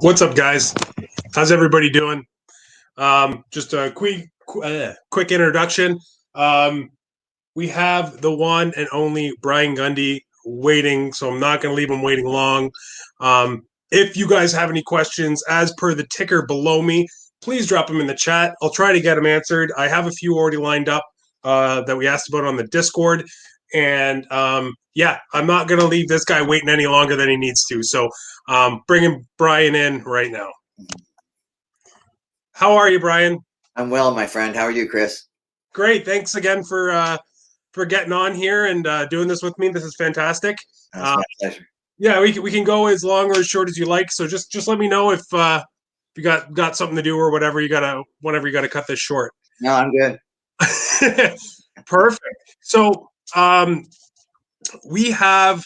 What's up, guys? How's everybody doing? Just a quick introduction. We have the one and only Brian Gundy waiting, so I'm not going to leave him waiting long. If you guys have any questions, as per the ticker below me, please drop them in the chat. I'll try to get them answered. I have a few already lined up that we asked about on the Discord. And yeah, I'm not going to leave this guy waiting any longer than he needs to. So bringing Brian in right now. How are you, Brian? I'm well, my friend. How are you, Chris? Great. Thanks again for getting on here and doing this with me. This is fantastic. That's my pleasure. Yeah, we can go as long or as short as you like. So just let me know if you got something to do or whatever whenever you gotta cut this short. No, I'm good. Perfect. So we have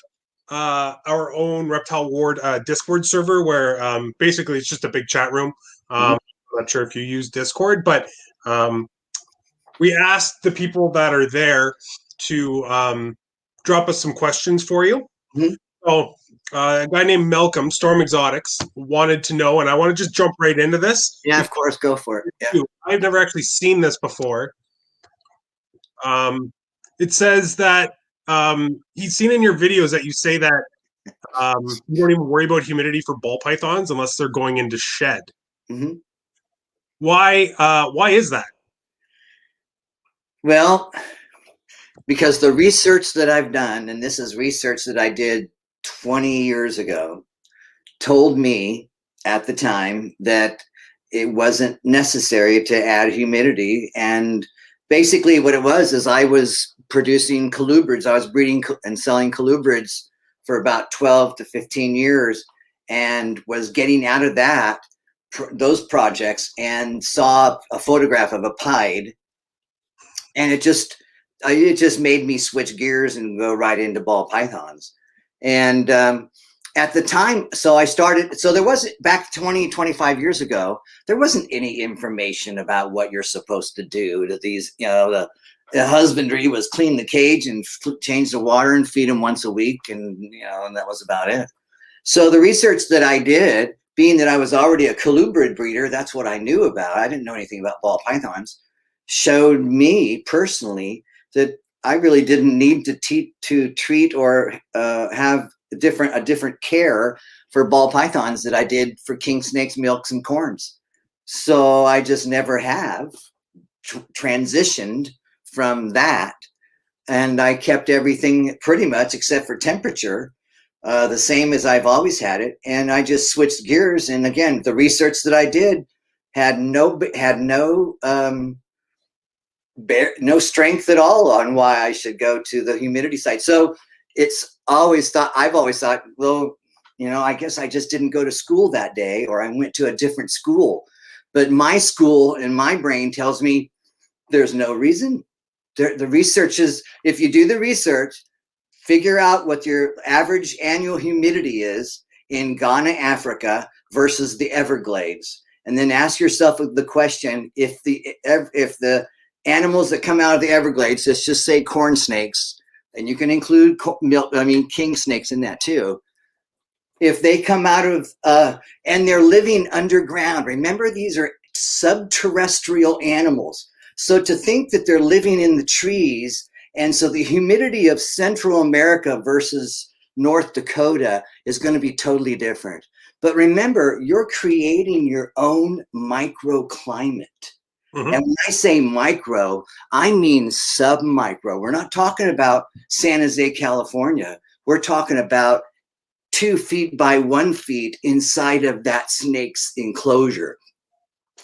our own Reptile Ward Discord server where basically it's just a big chat room. I'm not sure if you use Discord, but we asked the people that are there to drop us some questions for you. So a guy named Malcolm, Storm Exotics, wanted to know, and I want to just jump right into this. Yeah, of course, go for it. Yeah. I've never actually seen this before. It says that he's seen in your videos that you say that you don't even worry about humidity for ball pythons unless they're going into shed. Why is that? Well, because the research that I've done, and this is research that I did 20 years ago, told me at the time that it wasn't necessary to add humidity. And basically what it was is I was producing colubrids. I was breeding and selling colubrids for about 12 to 15 years and was getting out of those projects and saw a photograph of a pied. And it just made me switch gears and go right into ball pythons. And at the time, so there wasn't, back 20, 25 years ago, there wasn't any information about what you're supposed to do to these, the husbandry was clean the cage and change the water and feed them once a week. And, and that was about it. So the research that I did, being that I was already a colubrid breeder, that's what I knew about. I didn't know anything about ball pythons, showed me personally that I really didn't need to treat or have a different care for ball pythons that I did for king snakes, milks, and corns. So I just never have transitioned from that. And I kept everything pretty much except for temperature the same as I've always had it. And I just switched gears. And again, the research that I did had no no strength at all on why I should go to the humidity site. So I've always thought, well, you know, I guess I just didn't go to school that day, or I went to a different school. But my school and my brain tells me there's no reason. The research is, if you do the research, figure out what your average annual humidity is in Ghana, Africa versus the Everglades. And then ask yourself the question, if the animals that come out of the Everglades, let's just say corn snakes, and you can include king snakes in that too. If they come out of, and they're living underground, remember these are subterrestrial animals. So to think that they're living in the trees, and so the humidity of Central America versus North Dakota is going to be totally different. But remember, you're creating your own microclimate. Mm-hmm. And when I say micro, I mean sub-micro. We're not talking about San Jose, California. We're talking about 2 feet by 1 feet inside of that snake's enclosure.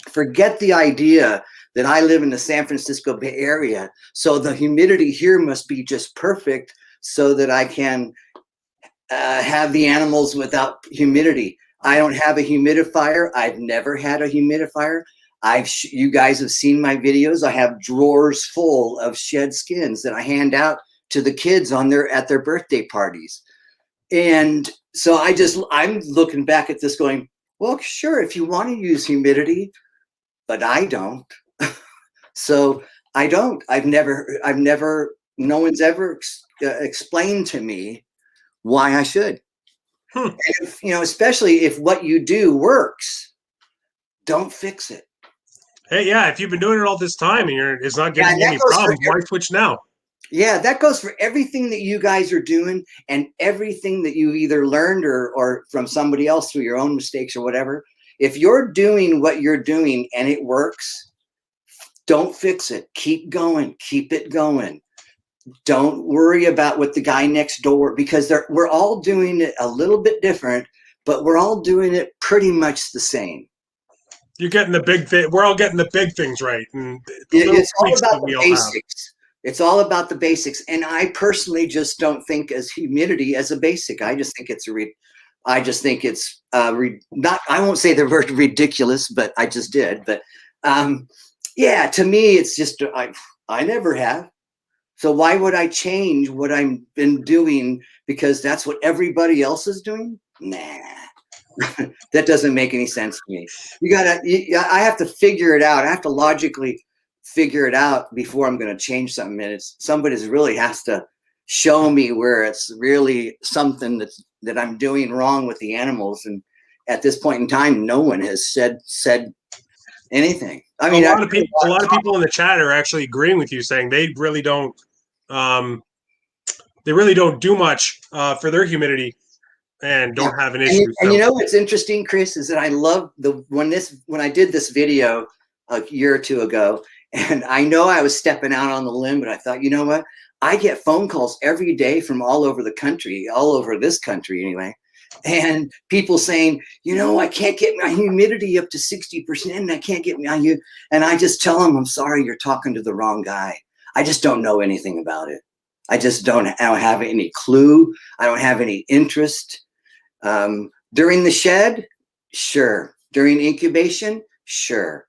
Forget the idea that I live in the San Francisco Bay Area, so the humidity here must be just perfect so that I can have the animals without humidity. I don't have a humidifier. I've never had a humidifier. You guys have seen my videos. I have drawers full of shed skins that I hand out to the kids at their birthday parties. And so I'm looking back at this going, well, sure, if you want to use humidity, but I don't. So I don't. No one's ever explained to me why I should. And if, you know, especially if what you do works, don't fix it. Hey, yeah, if you've been doing it all this time and it's not giving you any problems, why switch now? Yeah, that goes for everything that you guys are doing and everything that you either learned or from somebody else through your own mistakes or whatever. If you're doing what you're doing and it works, don't fix it. Keep going. Keep it going. Don't worry about what the guy next door, because we're all doing it a little bit different, but we're all doing it pretty much the same. You're getting the big thing. We're all getting the big things right. And it's all about the basics. It's all about the basics. And I personally just don't think as humidity as a basic. I just think it's not, I won't say the word ridiculous, but I just did. But yeah, to me, it's just, I never have. So why would I change what I've been doing because that's what everybody else is doing? Nah. That doesn't make any sense to me. I have to figure it out. I have to logically figure it out before I'm going to change something. And somebody really has to show me where it's really something that I'm doing wrong with the animals. And at this point in time, no one has said anything. I mean, a lot of people in the chat are actually agreeing with you, saying they really don't do much for their humidity. And don't have an issue. And you know what's interesting, Chris, is that I love when I did this video a year or two ago, and I know I was stepping out on the limb, but I thought, you know what? I get phone calls every day from all over the country, all over this country anyway, and people saying, you know, I can't get my humidity up to 60%, and I can't get my and I just tell them, I'm sorry, you're talking to the wrong guy. I just don't know anything about it. I don't have any clue. I don't have any interest. During the shed, sure. During incubation, sure.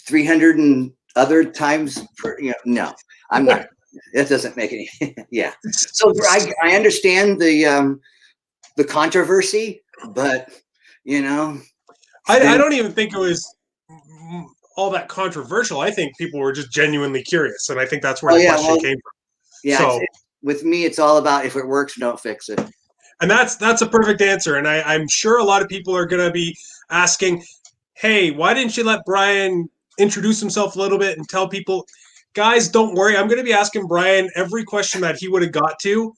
300 and other times per, no, I'm not. That doesn't make any. Yeah. So I understand the controversy, but I don't even think it was all that controversial. I think people were just genuinely curious, and I think that's where the question came from. Yeah. So, with me, it's all about if it works, don't fix it. And that's a perfect answer. And I'm sure a lot of people are going to be asking, hey, why didn't you let Brian introduce himself a little bit and tell people, guys, don't worry. I'm going to be asking Brian every question that he would have got to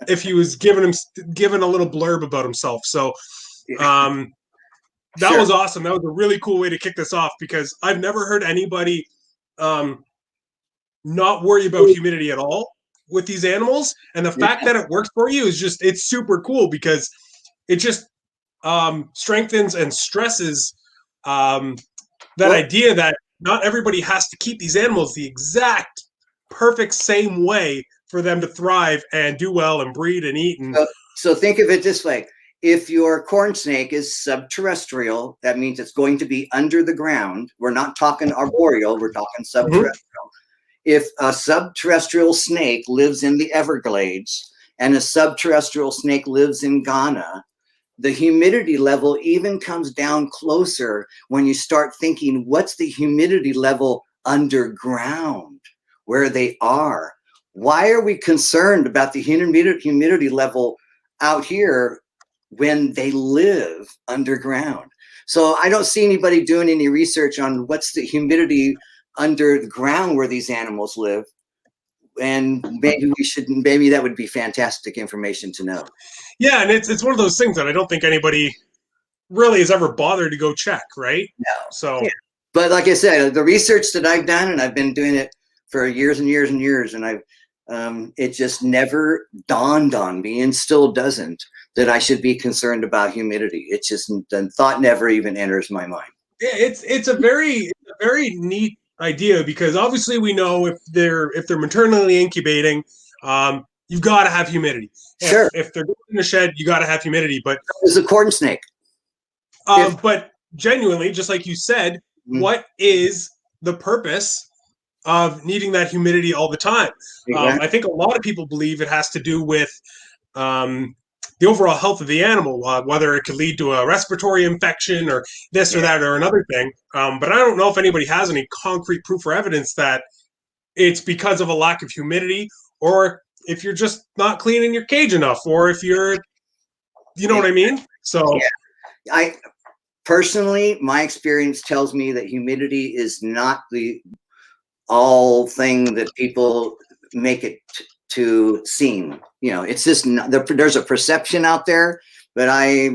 if he was given a little blurb about himself. So that was awesome. That was a really cool way to kick this off, because I've never heard anybody not worry about humidity at all with these animals. And the fact that it works for you is it's super cool, because it just strengthens and stresses that idea that not everybody has to keep these animals the exact perfect same way for them to thrive and do well and breed and eat. And so think of it this way. If your corn snake is subterrestrial, that means it's going to be under the ground. We're not talking arboreal, we're talking subterrestrial. If a subterrestrial snake lives in the Everglades and a subterrestrial snake lives in Ghana, the humidity level even comes down closer when you start thinking, what's the humidity level underground where they are? Why are we concerned about the humidity level out here when they live underground? So I don't see anybody doing any research on what's the humidity under the ground where these animals live. And maybe that would be fantastic information to know. Yeah, and it's one of those things that I don't think anybody really has ever bothered to go check, right? No. So, yeah. But like I said, the research that I've done, and I've been doing it for years and years and years, and it just never dawned on me, and still doesn't, that I should be concerned about humidity. It's just, the thought never even enters my mind. Yeah, it's a very neat idea, because obviously we know if they're maternally incubating, you've got to have humidity. Sure. If they're in a shed, you got to have humidity. But it's a corn snake. But genuinely, just like you said, what is the purpose of needing that humidity all the time? Exactly. I think a lot of people believe it has to do with the overall health of the animal, whether it could lead to a respiratory infection or this or that or another thing. But I don't know if anybody has any concrete proof or evidence that it's because of a lack of humidity, or if you're just not cleaning your cage enough, or if you're, you know what I mean? So I personally, my experience tells me that humidity is not the all thing that people make it to seem. You know, it's just not, there's a perception out there, but I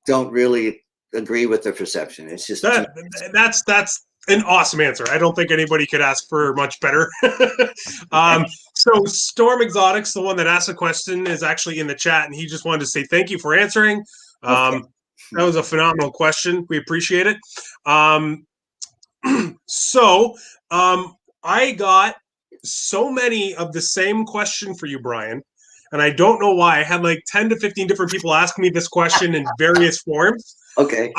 don't really agree with the perception. It's just that's an awesome answer. I don't think anybody could ask for much better. So Storm Exotics, the one that asked the question, is actually in the chat, and he just wanted to say thank you for answering. That was a phenomenal question. We appreciate it. I got so many of the same question for you, Brian, and I don't know why. I had like 10 to 15 different people ask me this question in various forms. Okay.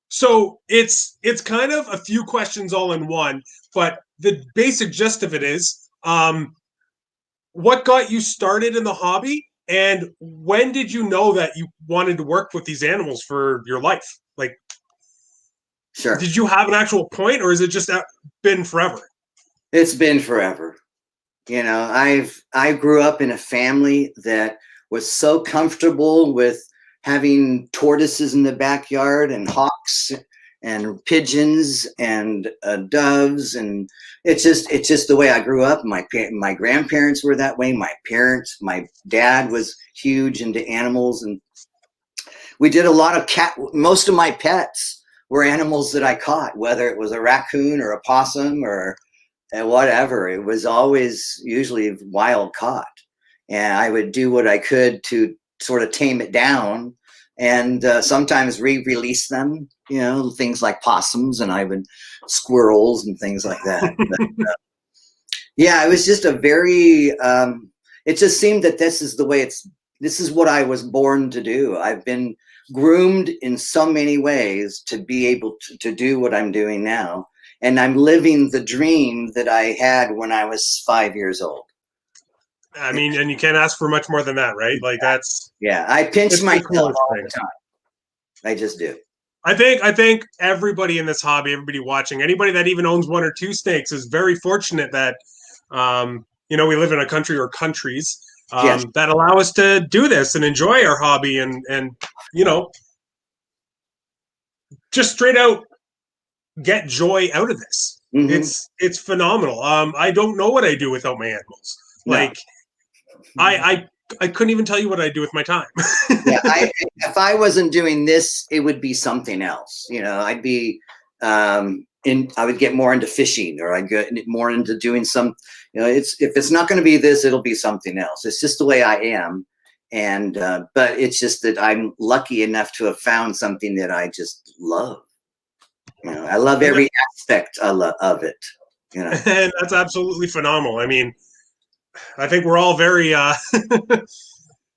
So it's kind of a few questions all in one, but the basic gist of it is, what got you started in the hobby, and when did you know that you wanted to work with these animals for your life? Like, sure. Did you have an actual point, or has it just been forever? It's been forever. You know, I grew up in a family that was so comfortable with having tortoises in the backyard and hawks and pigeons and doves, and it's just the way I grew up. My grandparents were that way. My dad was huge into animals, and we did a lot of most of my pets were animals that I caught, whether it was a raccoon or a possum or whatever. It was always usually wild caught, and I would do what I could to sort of tame it down, and sometimes re-release them, you know, things like possums, and I would squirrels and things like that. But, yeah, it was just a very it just seemed that this is the way this is what I was born to do. I've been groomed in so many ways to be able to do what I'm doing now, and I'm living the dream that I had when I was 5 years old. I mean, and you can't ask for much more than that, right? Like, that's... Yeah, I pinch myself all the time. I just do. I think everybody in this hobby, everybody watching, anybody that even owns one or two snakes is very fortunate that, you know, we live in a country or countries that allow us to do this and enjoy our hobby and you know, just straight out get joy out of this. It's phenomenal. I don't know what I do without my animals. Like, I couldn't even tell you what I do with my time. Yeah, if I wasn't doing this, it would be something else. You know, I'd be I would get more into fishing, or I'd get more into doing some. You know, if it's not going to be this, it'll be something else. It's just the way I am, And but it's just that I'm lucky enough to have found something that I just love. I love every aspect of it. And that's absolutely phenomenal. I mean, I think we're all very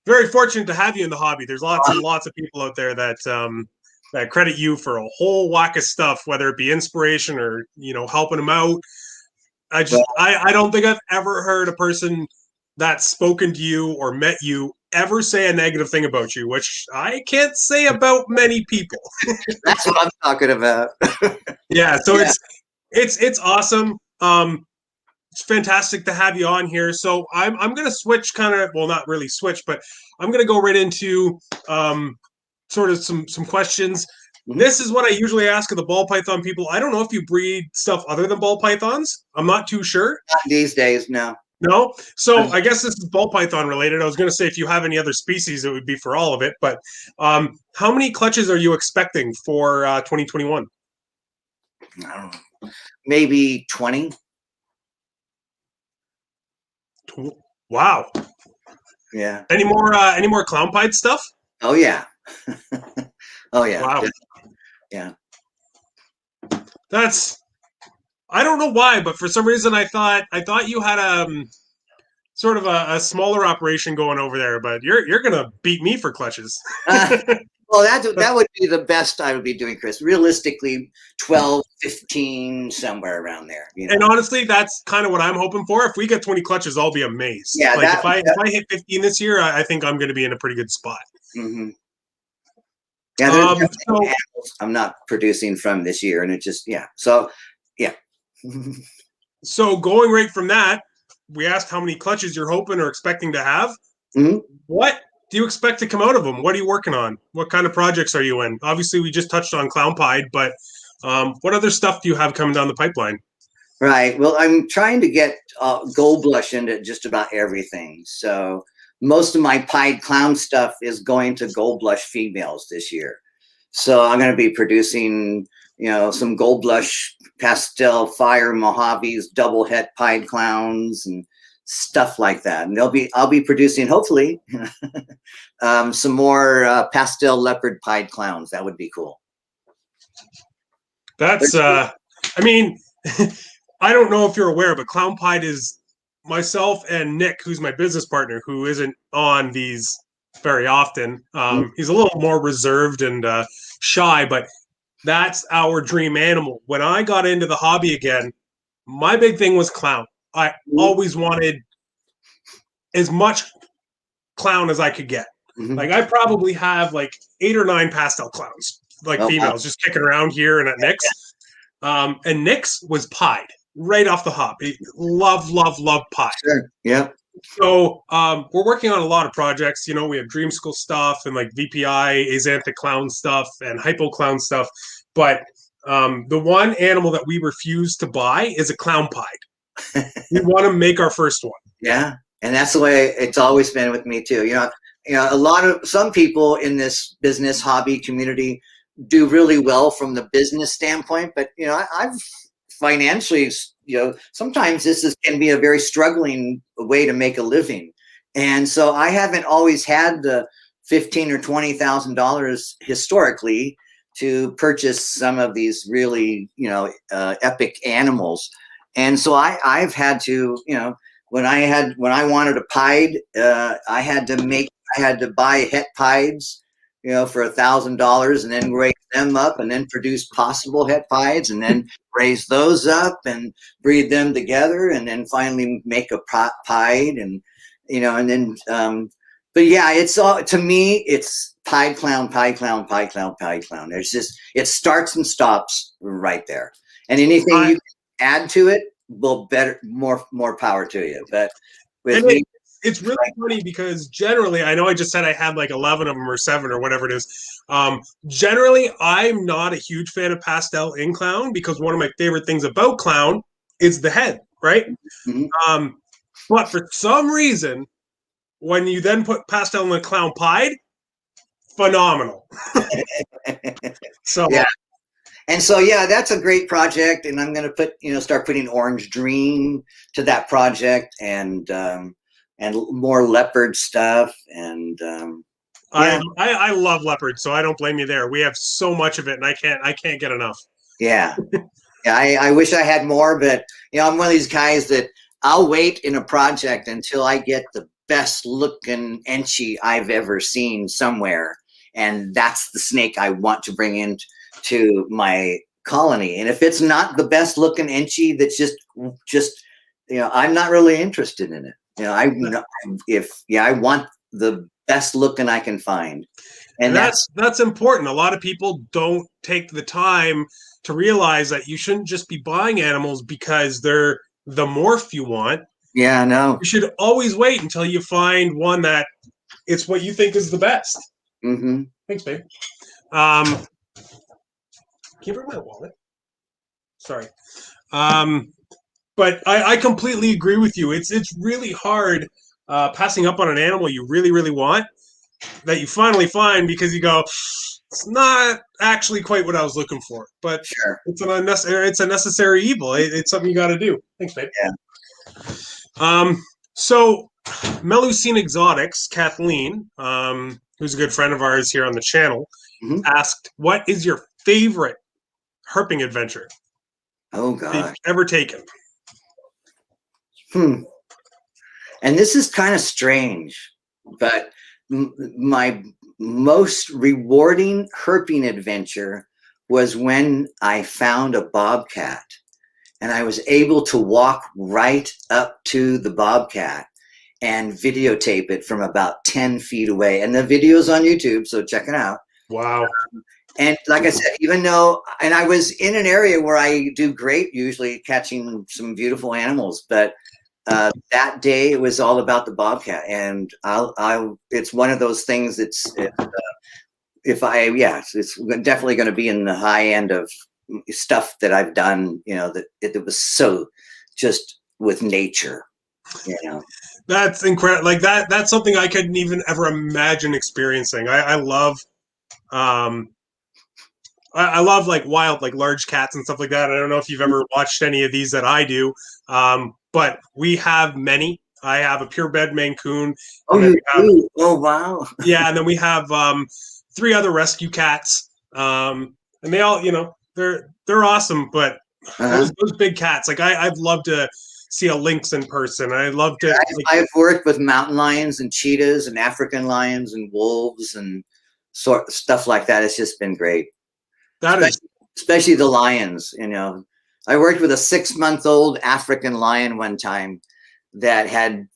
very fortunate to have you in the hobby. There's lots and lots of people out there that that credit you for a whole whack of stuff, whether it be inspiration or helping them out. I don't think I've ever heard a person that's spoken to you or met you ever say a negative thing about you, which I can't say about many people. That's what I'm talking about. Yeah, so it's awesome. It's fantastic to have you on here. So I'm gonna switch not really switch, but I'm gonna go right into sort of some questions. This is what I usually ask of the ball python people. I don't know if you breed stuff other than ball pythons. I'm not too sure. Not these days, no. No? So I guess this is ball python related. I was going to say if you have any other species, it would be for all of it. But how many clutches are you expecting for 2021? I don't know. Maybe 20. Wow. Yeah. Any more clown pied stuff? Oh, yeah. Oh, yeah. Wow. Yeah. I don't know why, but for some reason I thought you had sort of a smaller operation going over there, but you're gonna beat me for clutches. Well, that would be the best I would be doing, Chris. Realistically, 12, 15, somewhere around there. And honestly, that's kind of what I'm hoping for. If we get 20 clutches, I'll be amazed. Yeah, like if I hit 15 this year, I think I'm going to be in a pretty good spot. Mm-hmm. Yeah, animals I'm not producing from this year, and it just So yeah. So going right from that, we asked how many clutches you're hoping or expecting to have. Mm-hmm. What do you expect to come out of them? What are you working on? What kind of projects are you in? Obviously, we just touched on clown pied, but what other stuff do you have coming down the pipeline? Right. Well, I'm trying to get gold blush into just about everything. So most of my pied clown stuff is going to gold blush females this year. So I'm going to be producing, some gold blush pastel fire Mojaves, double het pied clowns and stuff like that. And I'll be producing, hopefully, some more pastel leopard pied clowns. That would be cool. That's I mean, I don't know if you're aware, but clown pied is myself and Nick, who's my business partner, who isn't on these very often. He's a little more reserved and shy, but that's our dream animal. When I got into the hobby again, my big thing was clown. I always wanted as much clown as I could get. Like I probably have like 8 or 9 pastel clowns, like females, just kicking around here and at Nick's. And Nick's was pied right off the hop. Love pied. Sure. Yeah. So we're working on a lot of projects. We have Dream School stuff and like VPI, Axanthic clown stuff and hypo clown stuff. But the one animal that we refuse to buy is a clown pied. We want to make our first one. Yeah. And that's the way it's always been with me too. Some people in this business hobby community do really well from the business standpoint, but I've financially, sometimes can be a very struggling way to make a living. And so I haven't always had the $15,000 or $20,000 historically to purchase some of these really, epic animals. And so I've had to, when I wanted a pied, I had to buy het pieds, for $1,000 and then raise them up and then produce possible het pieds and then raise those up and breed them together and then finally make a pied and, and then, but yeah, it's all, to me, it's pied clown, pied clown, pied clown, pied clown. There's just, it starts and stops right there. And anything you can add to it will more power to you. But with me, it's really funny because generally, I know I just said I had like 11 of them or 7 or whatever it is. Generally, I'm not a huge fan of pastel in clown because one of my favorite things about clown is the head, right? Mm-hmm. But for some reason, when you then put pastel in the clown pied, phenomenal. So yeah. And so, yeah, that's a great project. And I'm going to start putting orange dream to that project. And, and more leopard stuff. And yeah, I love leopards, so I don't blame you there. We have so much of it, and I can't get enough. yeah, yeah. I wish I had more, but I'm one of these guys that I'll wait in a project until I get the best looking enchi I've ever seen somewhere, and that's the snake I want to bring into my colony. And if it's not the best looking enchi, that's just I'm not really interested in it. I want the best looking I can find, and that's important. A lot of people don't take the time to realize that you shouldn't just be buying animals because they're the morph you want. Yeah, no. You should always wait until you find one that it's what you think is the best. Mm-hmm. Thanks, babe. Can you bring my wallet? Sorry. But I completely agree with you. It's really hard passing up on an animal you really, really want that you finally find because you go, it's not actually quite what I was looking for. But sure, it's a necessary evil. It's something you got to do. Thanks, babe. Yeah. So Melusine Exotics, Kathleen, who's a good friend of ours here on the channel, asked, "What is your favorite herping adventure?" Oh gosh, ever taken? And this is kind of strange, but my most rewarding herping adventure was when I found a bobcat, and I was able to walk right up to the bobcat and videotape it from about 10 feet away. And the video's on YouTube, so check it out. Wow. And like I said, and I was in an area where I do great, usually catching some beautiful animals, but that day it was all about the bobcat. And it's one of those things it's definitely going to be in the high end of stuff that I've done, that it was so just with nature, That's incredible. Like that's something I couldn't even ever imagine experiencing. I love I love like wild, like large cats and stuff like that. I don't know if you've ever watched any of these that I do, but we have many. I have a purebred Maine Coon. Oh, you do? Oh, wow. Yeah, and then we have 3 other rescue cats, and they all, they're awesome. But those big cats, like I'd love to see a lynx in person. I'd love to. I've worked with mountain lions and cheetahs and African lions and wolves and stuff like that. It's just been great. Especially the lions. I worked with a 6-month-old African lion one time that had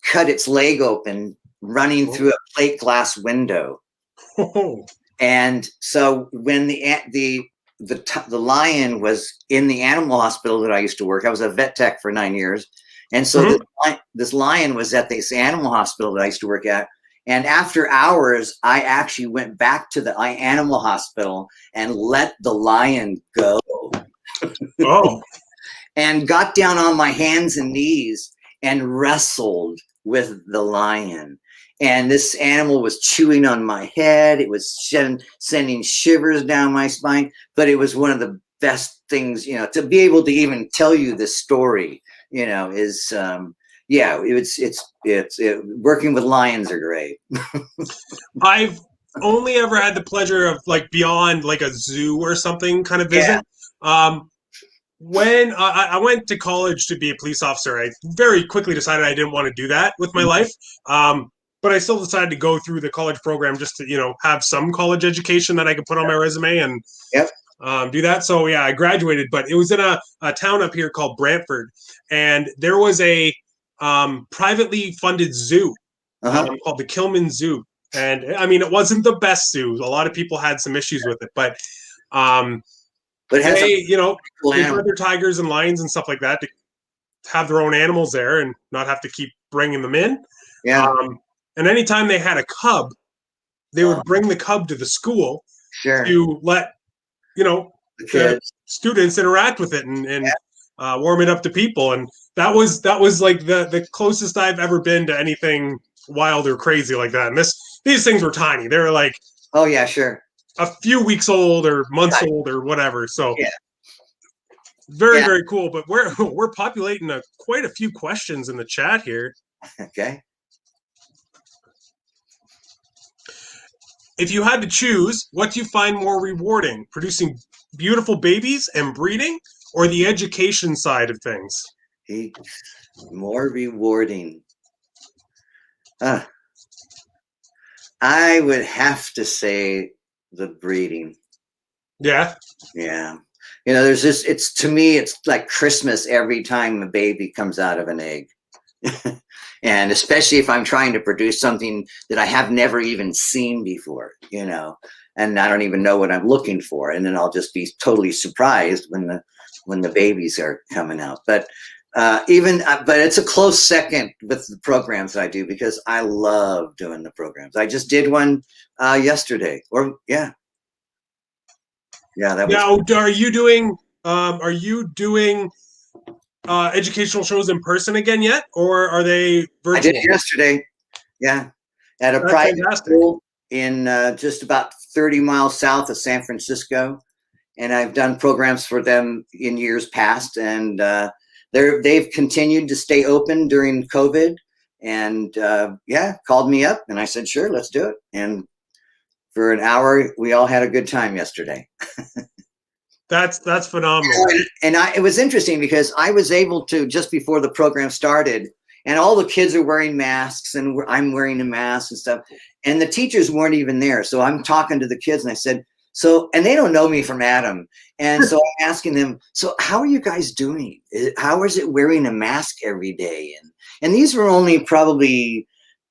cut its leg open running through a plate glass window. And so when the lion was in the animal hospital that I used to work, I was a vet tech for 9 years. And so this lion was at this animal hospital that I used to work at. And after hours, I actually went back to the animal hospital and let the lion go. Oh. And got down on my hands and knees and wrestled with the lion. And this animal was chewing on my head. It was sending shivers down my spine. But it was one of the best things, to be able to even tell you this story, is it's working with lions are great. I've only ever had the pleasure of like beyond like a zoo or something kind of visit. Yeah. When I went to college to be a police officer, I very quickly decided I didn't want to do that with my life. But I still decided to go through the college program just to, have some college education that I could put on my resume and do that. So yeah, I graduated, but it was in a town up here called Brantford, and there was a privately funded zoo called the Kilman Zoo. And I mean, it wasn't the best zoo. A lot of people had some issues with it, but they, they bred their tigers and lions and stuff like that to have their own animals there and not have to keep bringing them in. Yeah. And anytime they had a cub, they would bring the cub to the school to let, the students interact with it and warm it up to people. And that was like the closest I've ever been to anything wild or crazy like that. And these things were tiny. They were like, oh yeah, sure, a few weeks old or months old or whatever. So very cool. But we're populating quite a few questions in the chat here. Okay. if you had to choose, what do you find more rewarding, producing beautiful babies and breeding, or the education side of things? More rewarding. I would have to say the breeding. Yeah. Yeah. You know, there's this, it's to me, it's like Christmas every time a baby comes out of an egg. And especially if I'm trying to produce something that I have never even seen before, you know, and I don't even know what I'm looking for. And then I'll just be totally surprised when the babies are coming out. But but it's a close second with the programs that I do because I love doing the programs. I just did one yesterday, that was. Now, are you doing educational shows in person again yet, or are they virtual? I did it yesterday. Yeah, at a That's private fantastic. school in just about 30 miles south of San Francisco, and I've done programs for them in years past, and they've continued to stay open during COVID, and called me up, and I said, sure, let's do it. And for an hour, we all had a good time yesterday. That's phenomenal. And it was interesting because I was able to, just before the program started, and all the kids are wearing masks and I'm wearing a mask and stuff, and the teachers weren't even there. So I'm talking to the kids and I said, and they don't know me from Adam. And so I'm asking them, so how are you guys doing? How is it wearing a mask every day? And these were only probably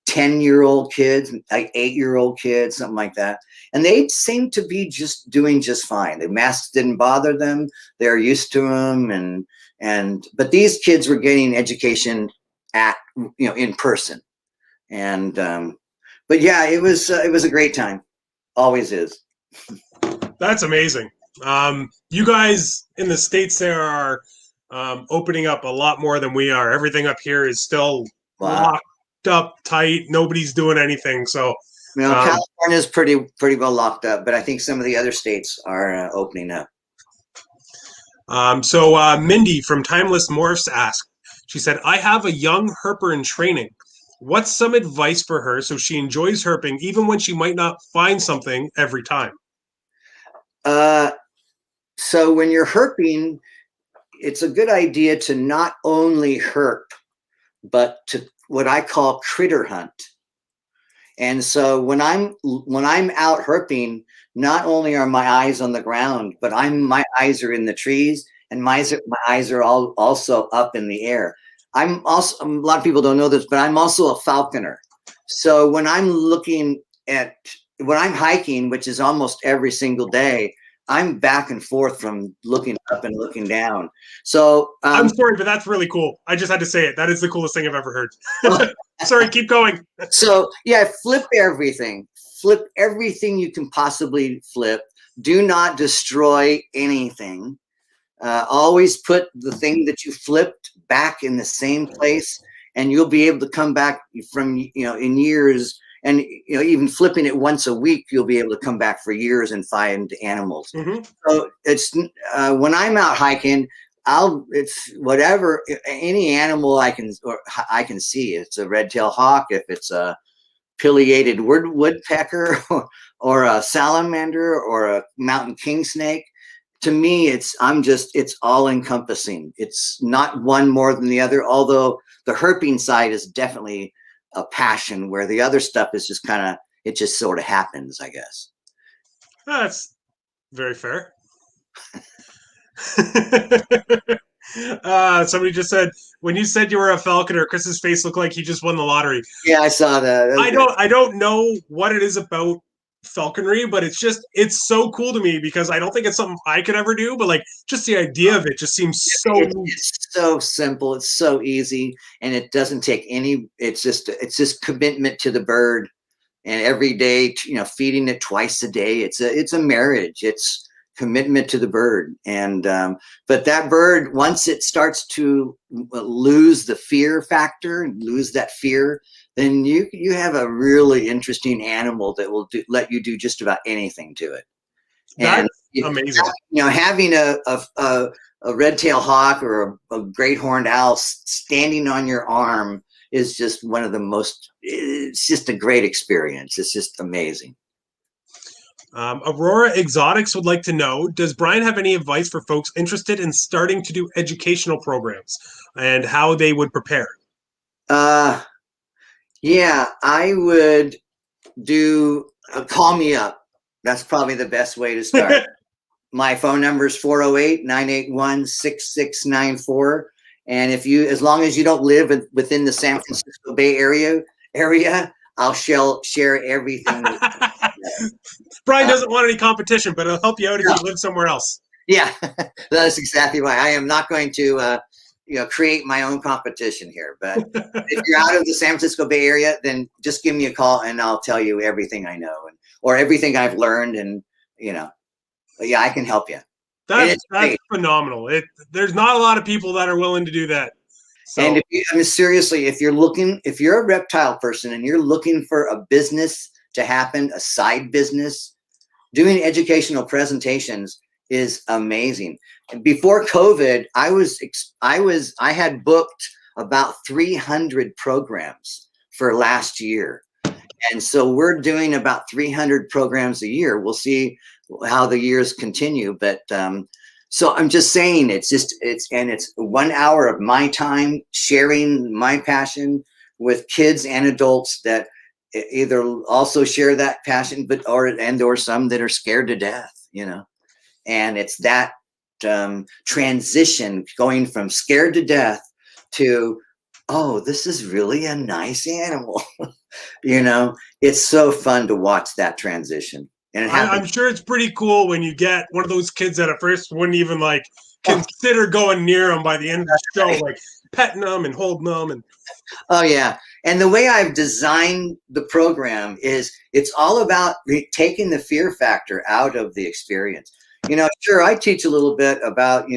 10-year-old kids, like 8-year-old kids, something like that. And they seemed to be just doing just fine. The masks didn't bother them. They're used to them. But these kids were getting education in person. And, but yeah, it was a great time. Always is. That's amazing. You guys in the States there are opening up a lot more than we are. Everything up here is still locked up tight. Nobody's doing anything. So California is pretty well locked up, but I think some of the other states are opening up. So Mindy from Timeless Morphs asked, she said, I have a young herper in training. What's some advice for her so she enjoys herping even when she might not find something every time? So when you're herping, it's a good idea to not only herp, but to what I call critter hunt. And so when I'm out herping, not only are my eyes on the ground, but my eyes are in the trees, and my eyes are also up in the air. I'm also, a lot of people don't know this, but I'm also a falconer. So when I'm hiking, which is almost every single day, I'm back and forth from looking up and looking down. So I'm sorry, but that's really cool. I just had to say it. That is the coolest thing I've ever heard. Sorry, keep going. So yeah, flip everything. Flip everything you can possibly flip. Do not destroy anything. Always put the thing that you flipped back in the same place, and you'll be able to come back from, in years. And even flipping it once a week, you'll be able to come back for years and find animals. Mm-hmm. So it's when I'm out hiking, it's whatever, any animal I can see. It's a red-tailed hawk, if it's a pileated woodpecker or a salamander or a mountain king snake. To me, it's all encompassing. It's not one more than the other, although the herping side is definitely a passion, where the other stuff is just it just sort of happens, I guess. That's very fair. Somebody just said, when you said you were a falconer, Chris's face looked like he just won the lottery. Yeah, I saw that. I don't know what it is about falconry, but it's so cool to me because I don't think it's something I could ever do, but like just the idea of it just seems it's so simple, it's so easy, and it doesn't take it's just commitment to the bird, and every day, feeding it twice a day. It's a marriage. It's commitment to the bird. And but that bird, once it starts to lose the fear factor and lose that fear, then you have a really interesting animal that will let you do just about anything to it. That's amazing. Having a red-tailed hawk or a great horned owl standing on your arm is just one of the most. It's just a great experience. It's just amazing. Aurora Exotics would like to know, does Brian have any advice for folks interested in starting to do educational programs and how they would prepare? Yeah, I would do call me up. That's probably the best way to start. My phone number is 408-981-6694. And as long as you don't live within the San Francisco Bay Area, I'll share everything. Brian doesn't want any competition, but it'll help you out if No. you live somewhere else. Yeah, that's exactly why. I am not going to create my own competition here. But if you're out of the San Francisco Bay Area, then just give me a call and I'll tell you everything I know or everything I've learned. And, yeah, I can help you. That's phenomenal. There's not a lot of people that are willing to do that. So. And seriously, if you're a reptile person and you're looking for a business to happen, a side business, doing educational presentations is amazing. Before COVID, I had booked about 300 programs for last year. And so we're doing about 300 programs a year. We'll see how the years continue. But so I'm just saying it's 1 hour of my time sharing my passion with kids and adults that either also share that passion, or some that are scared to death, and it's that transition going from scared to death to, oh, this is really a nice animal. It's so fun to watch that transition. And I'm sure it's pretty cool when you get one of those kids that at first wouldn't even consider going near them by the end of the show, like petting them and holding them. And oh yeah. And the way I've designed the program is it's all about taking the fear factor out of the experience. Sure, I teach a little bit about,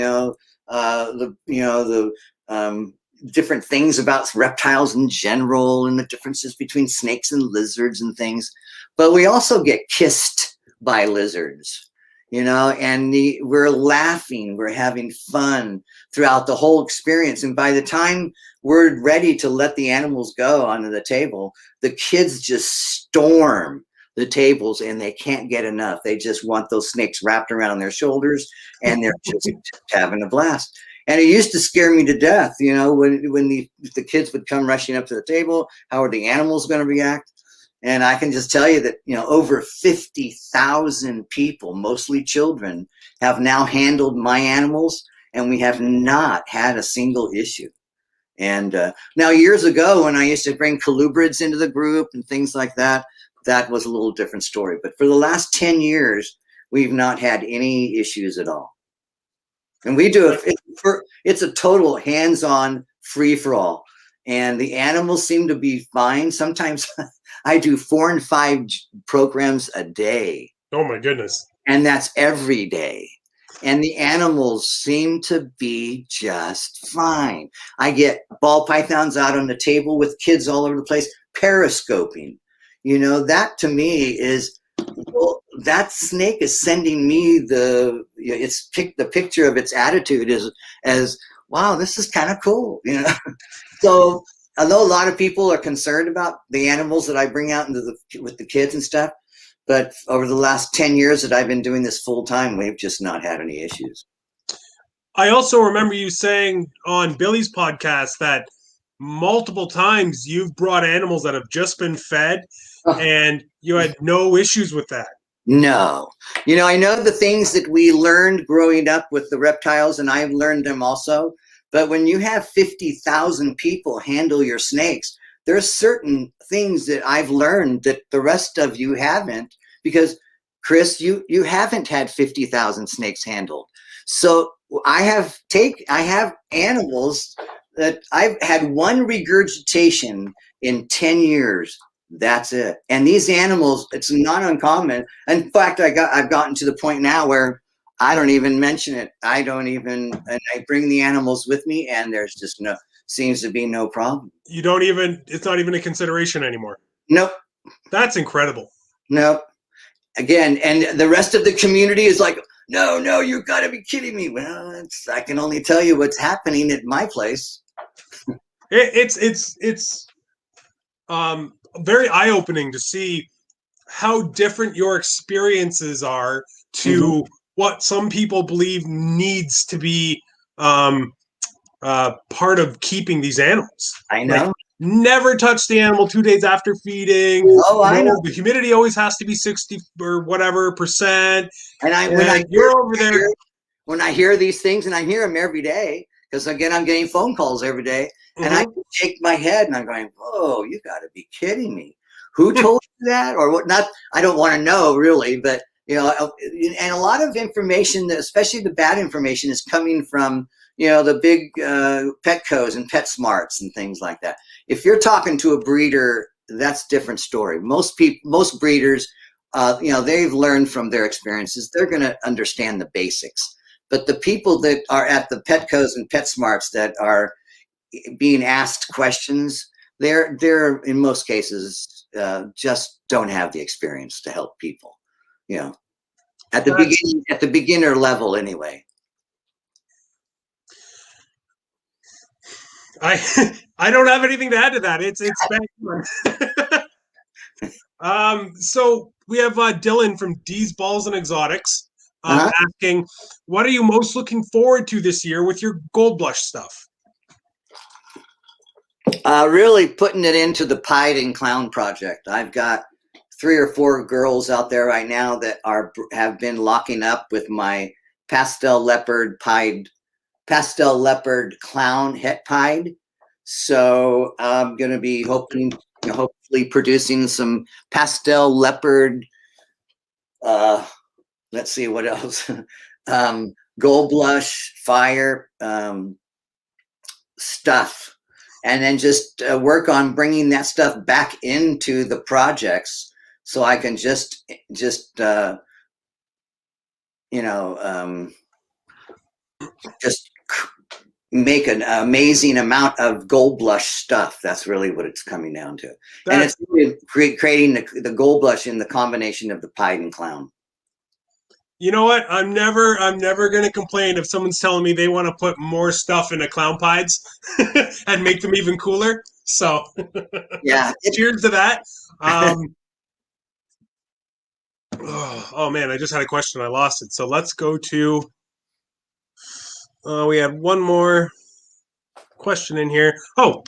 the different things about reptiles in general and the differences between snakes and lizards and things. But we also get kissed by lizards, and we're laughing, we're having fun throughout the whole experience. And by the time we're ready to let the animals go onto the table, the kids just storm the tables and they can't get enough. They just want those snakes wrapped around their shoulders and they're just having a blast. And it used to scare me to death, when the kids would come rushing up to the table, how are the animals going to react? And I can just tell you that, over 50,000 people, mostly children, have now handled my animals, and we have not had a single issue. And now years ago, when I used to bring colubrids into the group and things like that, that was a little different story. But for the last 10 years, we've not had any issues at all. And we do it's a total hands-on free-for-all. And the animals seem to be fine. Sometimes I do 4 and 5 programs a day. Oh my goodness. And that's every day. And the animals seem to be just fine. I get ball pythons out on the table with kids all over the place, periscoping. That to me is, well, that snake is sending me the picture of its attitude as wow, this is kind of cool, So I know a lot of people are concerned about the animals that I bring out with the kids and stuff, but over the last 10 years that I've been doing this full time, we've just not had any issues. I also remember you saying on Billy's podcast that multiple times you've brought animals that have just been fed and you had no issues with that. No. I know the things that we learned growing up with the reptiles, and I've learned them also. But when you have 50,000 people handle your snakes, there's certain things that I've learned that the rest of you haven't, because Chris, you haven't had 50,000 snakes handled. So I have animals that I've had one regurgitation in 10 years. That's it. And these animals, it's not uncommon. In fact, I've gotten to the point now where I don't even mention it. And I bring the animals with me, and there's just seems to be no problem. It's not even a consideration anymore. Nope. That's incredible. Nope. Again, and the rest of the community is like, no, you got to be kidding me. Well, I can only tell you what's happening at my place. It's very eye-opening to see how different your experiences are to what some people believe needs to be part of keeping these animals. I know. Like, never touch the animal 2 days after feeding. Oh, I know. The humidity always has to be 60 or whatever percent. And when I hear these things, and I hear them every day, because again, I'm getting phone calls every day, and I shake my head and I'm going, "Whoa, you got to be kidding me! Who told you that, or what?" Not, I don't want to know really, but you know, and a lot of information, especially the bad information, is coming from, you know, the big Petcos and PetSmarts and things like that. If you're talking to a breeder, that's a different story. Most breeders, you know, they've learned from their experiences. They're going to understand the basics. But the people that are at the Petcos and PetSmarts that are being asked questions, they're in most cases just don't have the experience to help people. You know, at the beginner level anyway. I don't have anything to add to that. It's so we have Dylan from D's Balls and Exotics asking, what are you most looking forward to this year with your Gold Blush stuff? Really putting it into the Pied and Clown project. I've got 3 or 4 girls out there right now that have been locking up with my pastel leopard clown het pied. So I'm going to be hopefully producing some pastel leopard. Let's see what else. Gold Blush, fire stuff, and then just work on bringing that stuff back into the projects, so I can just make an amazing amount of Gold Blush stuff. That's really what it's coming down to. And it's really creating the Gold Blush in the combination of the Pied and Clown. You know what? I'm never going to complain if someone's telling me they want to put more stuff into clown pies and make them even cooler. So yeah, cheers to that. Oh man, I just had a question. I lost it. So let's go to, we had one more question in here. Oh,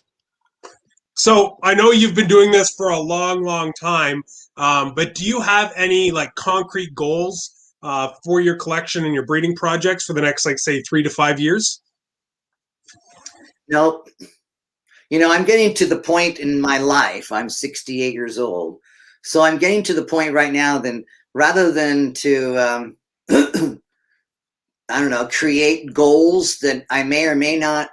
so I know you've been doing this for a long, long time, but do you have any like concrete goals for your collection and your breeding projects for the next, like, say, 3 to 5 years? Nope. You know, I'm getting to the point in my life. I'm 68 years old. So I'm getting to the point right now, then rather than to, I don't know, create goals that I may or may not,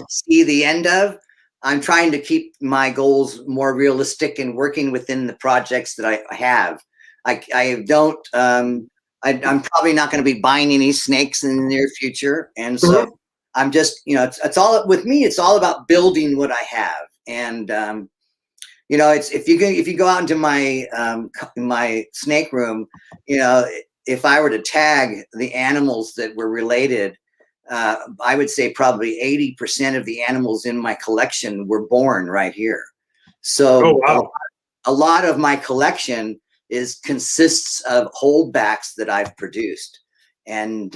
see the end of, I'm trying to keep my goals more realistic and working within the projects that I have. I'm probably not going to be buying any snakes in the near future. And so I'm just, it's all with me. It's all about building what I have. And, it's, if you go out into my snake room, if I were to tag the animals that were related, I would say probably 80% of the animals in my collection were born right here. So a lot of my collection consists of holdbacks that I've produced, and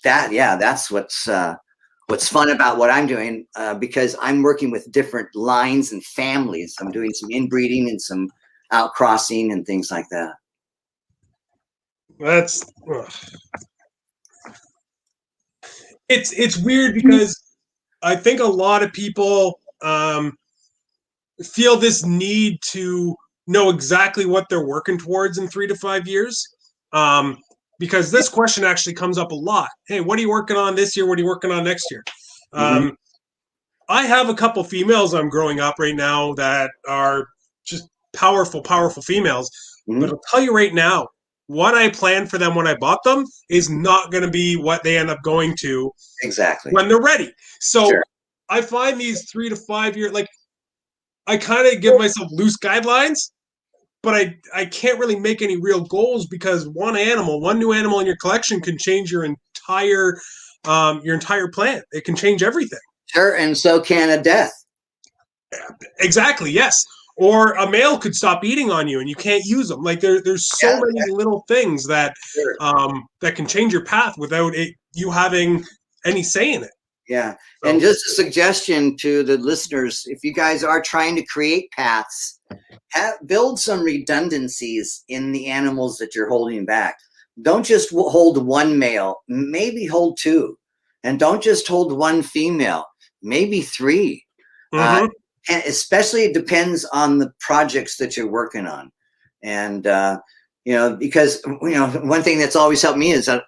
that's what's fun about what I'm doing, because I'm working with different lines and families. I'm doing some inbreeding and some outcrossing and things like that. It's weird because I think a lot of people feel this need to know exactly what they're working towards in 3 to 5 years. Because this question actually comes up a lot. Hey, what are you working on this year? What are you working on next year? I have a couple females I'm growing up right now that are just powerful, powerful females. But I'll tell you right now, what I planned for them when I bought them is not going to be what they end up going to exactly when they're ready. So I find these 3 to 5 year, like, I kind of give myself loose guidelines, but I can't really make any real goals, because one new animal in your collection can change your entire plan. It can change everything. Sure, and so can a death. Exactly, yes. or a male could stop eating on you and you can't use them. Like there's so many little things that that can change your path without you having any say in it. Yeah. So, and just a suggestion to the listeners, if you guys are trying to create paths, build some redundancies in the animals that you're holding back. Don't just hold one male, maybe hold two. And don't just hold one female, maybe three. And especially it depends on the projects that you're working on. And, because, one thing that's always helped me is that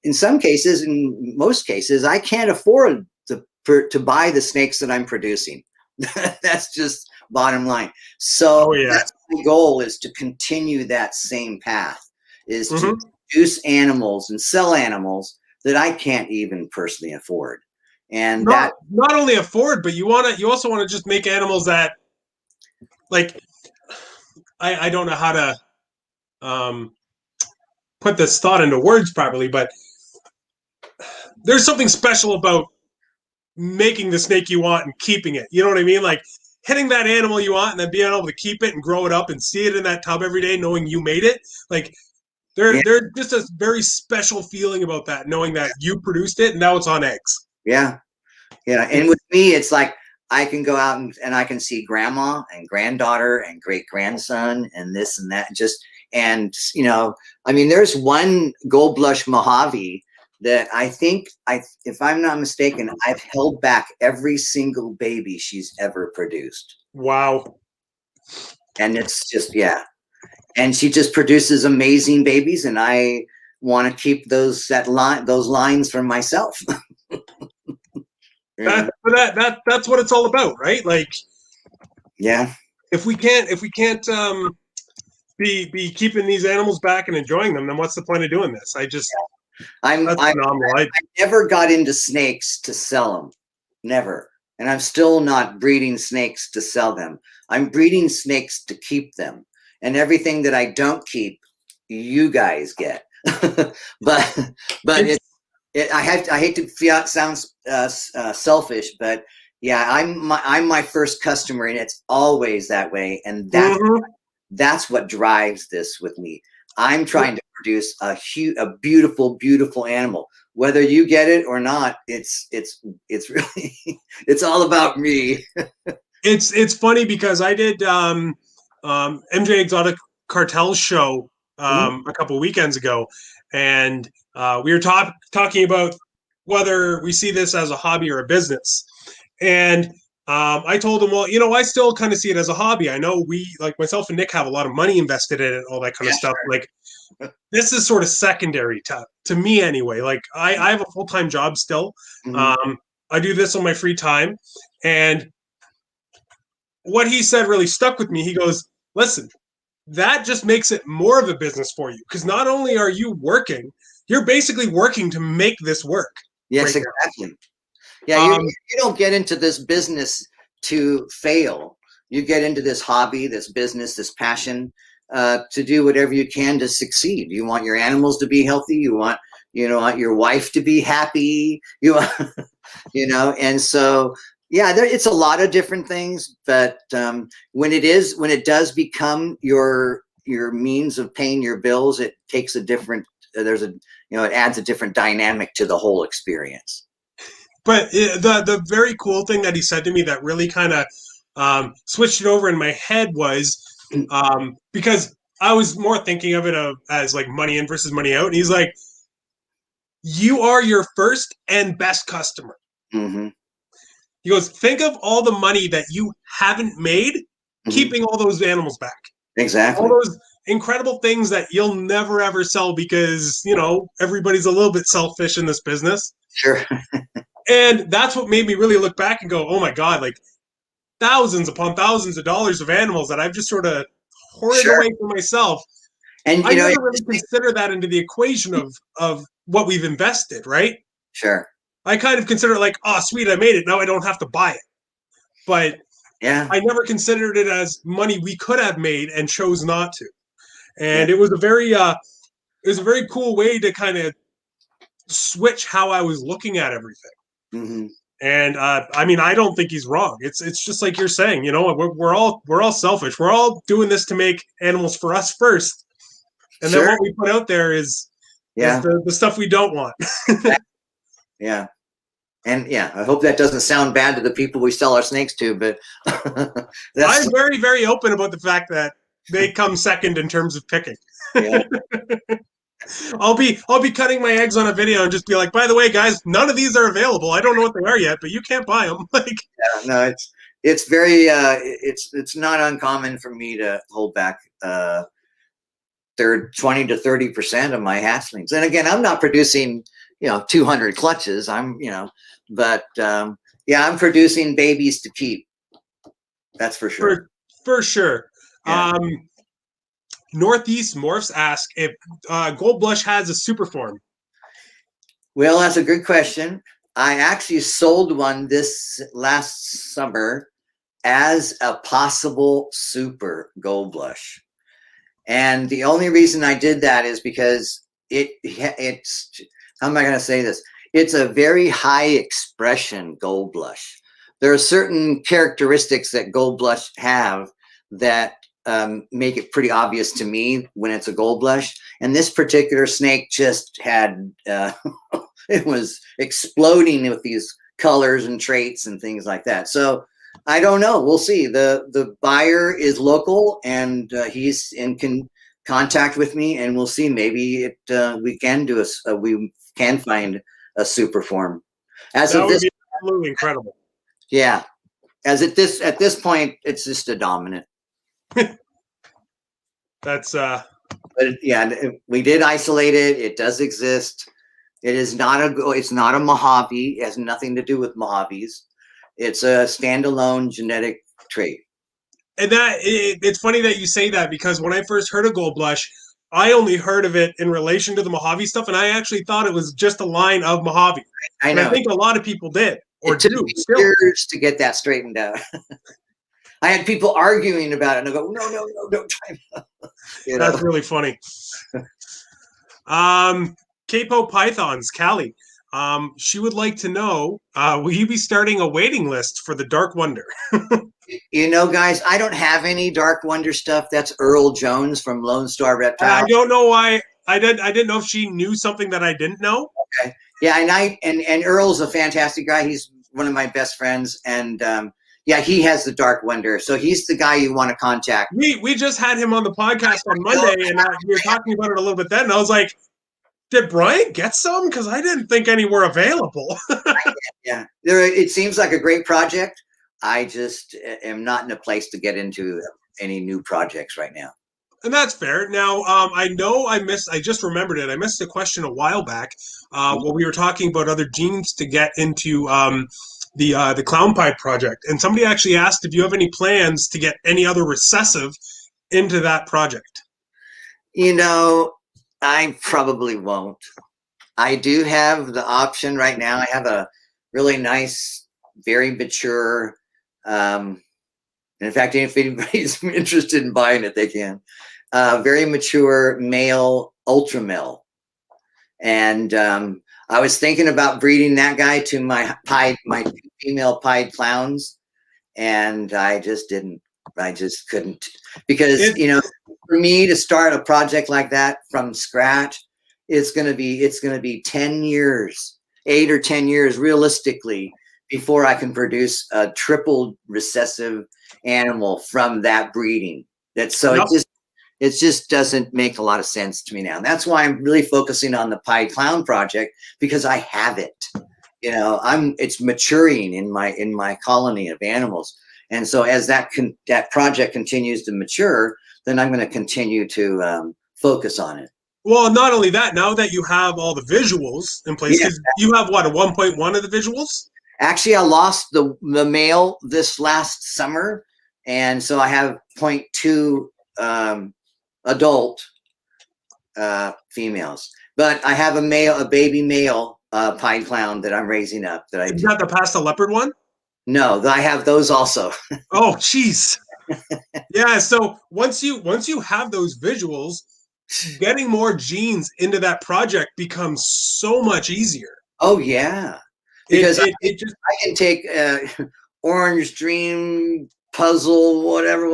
in some cases, in most cases, I can't afford to buy the snakes that I'm producing. That's just bottom line. So that's my goal, is to continue that same path, is to produce animals and sell animals that I can't even personally afford. And not only afford, but you also want to just make animals that, like, I don't know how to put this thought into words properly, but there's something special about making the snake you want and keeping it. You know what I mean? Like hitting that animal you want and then being able to keep it and grow it up and see it in that tub every day, knowing you made it. Like there's just a very special feeling about that, knowing that you produced it and now it's on eggs. Yeah. Yeah. And with me, it's like I can go out and I can see grandma and granddaughter and great grandson and this and that. There's one gold blush Mojave that I think, if I'm not mistaken, I've held back every single baby she's ever produced. Wow. And it's just, and she just produces amazing babies, and I want to keep those lines for myself. That's what it's all about, right? Like, if we can't be keeping these animals back and enjoying them, then what's the point of doing this? I never got into snakes to sell them, never. And I'm still not breeding snakes to sell them. I'm breeding snakes to keep them. And everything that I don't keep, you guys get. but I hate to sound selfish, but I'm my first customer, and it's always that way. And that's what drives this with me. I'm trying to produce a beautiful, beautiful animal. Whether you get it or not, it's really it's all about me. It's funny because I did MJ Exotic Cartel's show a couple weekends ago, and we were talking about whether we see this as a hobby or a business. And I told him, well, I still kind of see it as a hobby. I know like myself and Nick have a lot of money invested in it, all that kind of stuff. Like this is sort of secondary to me anyway. Like I have a full-time job still. I do this on my free time. And what he said really stuck with me. He goes, listen, that just makes it more of a business for you, because not only are you working, you're basically working to make this work. Yes, exactly. Yeah, you don't get into this business to fail. You get into this hobby, this business, this passion to do whatever you can to succeed. You want your animals to be healthy. You want your wife to be happy. And so it's a lot of different things. But when it does become your means of paying your bills, it takes it adds a different dynamic to the whole experience. But the very cool thing that he said to me that really kind of switched it over in my head was because I was more thinking of it as like money in versus money out. And he's like, you are your first and best customer. He goes, think of all the money that you haven't made keeping all those animals back. Exactly. All those incredible things that you'll never, ever sell because, everybody's a little bit selfish in this business. Sure. And that's what made me really look back and go, oh my God, like thousands upon thousands of dollars of animals that I've just sort of hoarded away for myself. And I never really consider that into the equation of what we've invested, right? Sure. I kind of consider it like, oh, sweet, I made it. Now I don't have to buy it. But I never considered it as money we could have made and chose not to. And it was a very cool way to kind of switch how I was looking at everything. And I mean, I don't think he's wrong. It's just like you're saying, you know, we're all selfish. We're all doing this to make animals for us first, and then what we put out there is the stuff we don't want. Yeah. And yeah, I hope that doesn't sound bad to the people we sell our snakes to, but I'm very, very open about the fact that they come second in terms of picking. Yeah. I'll be cutting my eggs on a video and just be like, by the way, guys, none of these are available. I don't know what they are yet, but you can't buy them. Like, yeah, no, it's very it's not uncommon for me to hold back 20 to 30% of my hatchlings. And again, I'm not producing 200 clutches. But yeah, I'm producing babies to keep. That's for sure. For sure. Yeah. Northeast Morphs ask if Gold Blush has a super form. Well, that's a good question. I actually sold one this last summer as a possible super Gold Blush. And the only reason I did that is because it's how am I going to say this? It's a very high expression Gold Blush. There are certain characteristics that Gold Blush have that make it pretty obvious to me when it's a Gold Blush. And this particular snake just had, it was exploding with these colors and traits and things like that. So I don't know. We'll see. The buyer is local and he's in contact with me, and we'll see. Maybe we can do we can find a super form. That would be absolutely incredible. Yeah, at this point, it's just a dominant. That's But yeah, we did isolate it. It does exist. It is not it's not a Mojave. It has nothing to do with Mojaves. It's a standalone genetic trait. And it's funny that you say that, because when I first heard of Gold Blush, I only heard of it in relation to the Mojave stuff, and I actually thought it was just a line of Mojave. I know. And I think a lot of people did, or it took do still. Years to get that straightened out. I had people arguing about it, and I go, no, don't try. That's really funny. Capo Pythons, Callie. She would like to know, will you be starting a waiting list for the Dark Wonder? Guys, I don't have any Dark Wonder stuff. That's Earl Jones from Lone Star Reptile. I don't know why. I didn't know if she knew something that I didn't know. Okay. Yeah, and Earl's a fantastic guy. He's one of my best friends, and yeah, he has the Dark Wonder, so he's the guy you want to contact. We just had him on the podcast on Monday, and we were talking about it a little bit then, and I was like, did Brian get some? Because I didn't think any were available. Yeah, it seems like a great project. I just am not in a place to get into any new projects right now. And that's fair. Now, I know I just remembered it. I missed a question a while back when we were talking about other genes to get into the Clown Pie project. And somebody actually asked if you have any plans to get any other recessive into that project. I probably won't. I do have the option right now. I have a really nice, very mature, in fact, if anybody's interested in buying it, they can. Very mature male Ultramill. And I was thinking about breeding that guy to my female pied clowns, and I just didn't. I just couldn't, because for me to start a project like that from scratch, it's going to be 10 years, 8 or 10 years realistically before I can produce a triple recessive animal from that breeding. It just doesn't make a lot of sense to me now. And that's why I'm really focusing on the Pied Clown project, because I have it. It's maturing in my colony of animals. And so as that project continues to mature, then I'm going to continue to focus on it. Well, not only that, now that you have all the visuals in place, because you have, what, a 1.1 of the visuals? Actually, I lost the male this last summer, and so I have 0.2 adult females. But I have a baby male Pied Clown that I'm raising up. Is that the Pasta Leopard one? No, I have those also. Oh, jeez. Yeah, so once you have those visuals, getting more genes into that project becomes so much easier. Oh, yeah. because It just I can take Orange Dream Puzzle, whatever,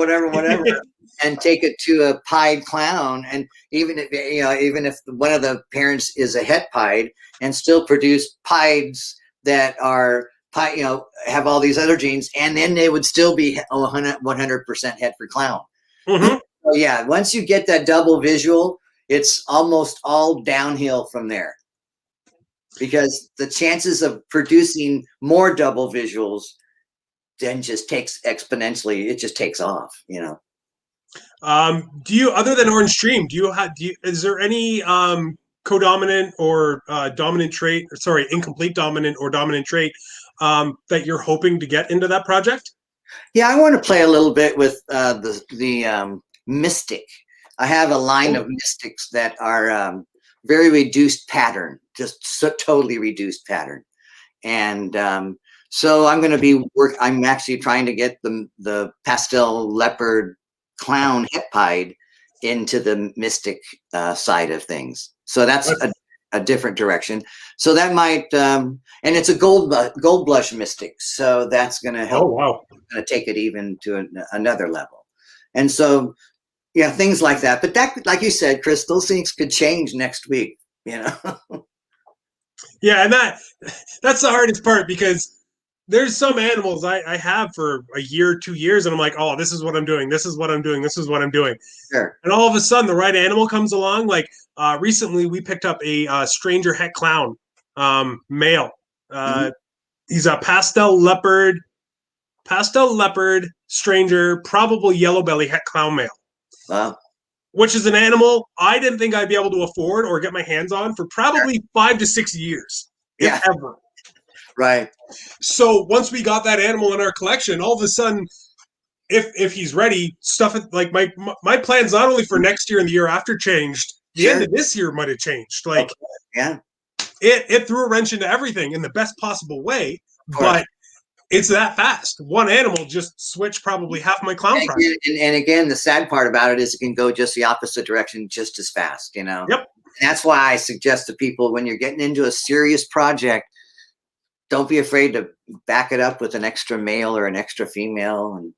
and take it to a pied clown, and even if one of the parents is a het pied, and still produce pieds that are have all these other genes, and then they would still be 100% het for clown. mm-hmm. So yeah, once you get that double visual, it's almost all downhill from there, because the chances of producing more double visuals then just takes exponentially. It just takes off, Do you, other than Orange Stream, is there any codominant or dominant trait, or sorry, incomplete dominant or dominant trait that you're hoping to get into that project? Yeah, I want to play a little bit with the mystic. I have a line of mystics that are very reduced pattern, just so totally reduced pattern, and so I'm going to be I'm actually trying to get the pastel leopard clown het pied into the mystic side of things. So that's a different direction. So that might, and it's a gold blush mystic. So that's going to help. Oh, wow. Going to take it even to another level. And so, yeah, things like that. But that, like you said, Chris, those things could change next week, Yeah, and that's the hardest part, because there's some animals I have for a year, 2 years, and I'm like, oh, this is what I'm doing. This is what I'm doing. This is what I'm doing. Sure. And all of a sudden, the right animal comes along. Like recently, we picked up a stranger het clown male. He's a pastel leopard stranger, probably yellow belly het clown male. Wow. Which is an animal I didn't think I'd be able to afford or get my hands on for probably 5 to 6 years, if ever. Right. So once we got that animal in our collection, all of a sudden, if he's ready, stuff it, like my plans not only for next year and the year after changed. The end of this year might have changed. Like, it threw a wrench into everything in the best possible way, but it's that fast. One animal just switched probably half my clown project. And again, the sad part about it is it can go just the opposite direction just as fast, Yep. And that's why I suggest to people, when you're getting into a serious project, don't be afraid to back it up with an extra male or an extra female. And,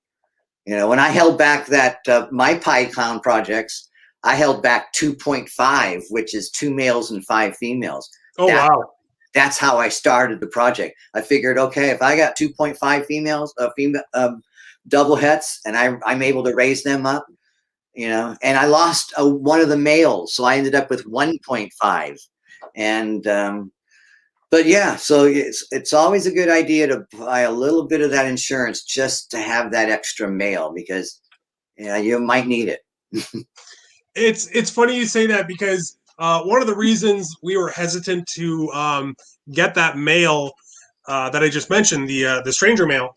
when I held back that my pied clown projects, I held back 2.5, which is 2 males and 5 females. Oh, wow. That's how I started the project. I figured, okay, if I got 2.5 females, double hets, and I'm able to raise them up, and I lost one of the males, so I ended up with 1.5. And but yeah, so it's always a good idea to buy a little bit of that insurance just to have that extra male, because you might need it. It's funny you say that, because one of the reasons we were hesitant to get that male that I just mentioned, the stranger male,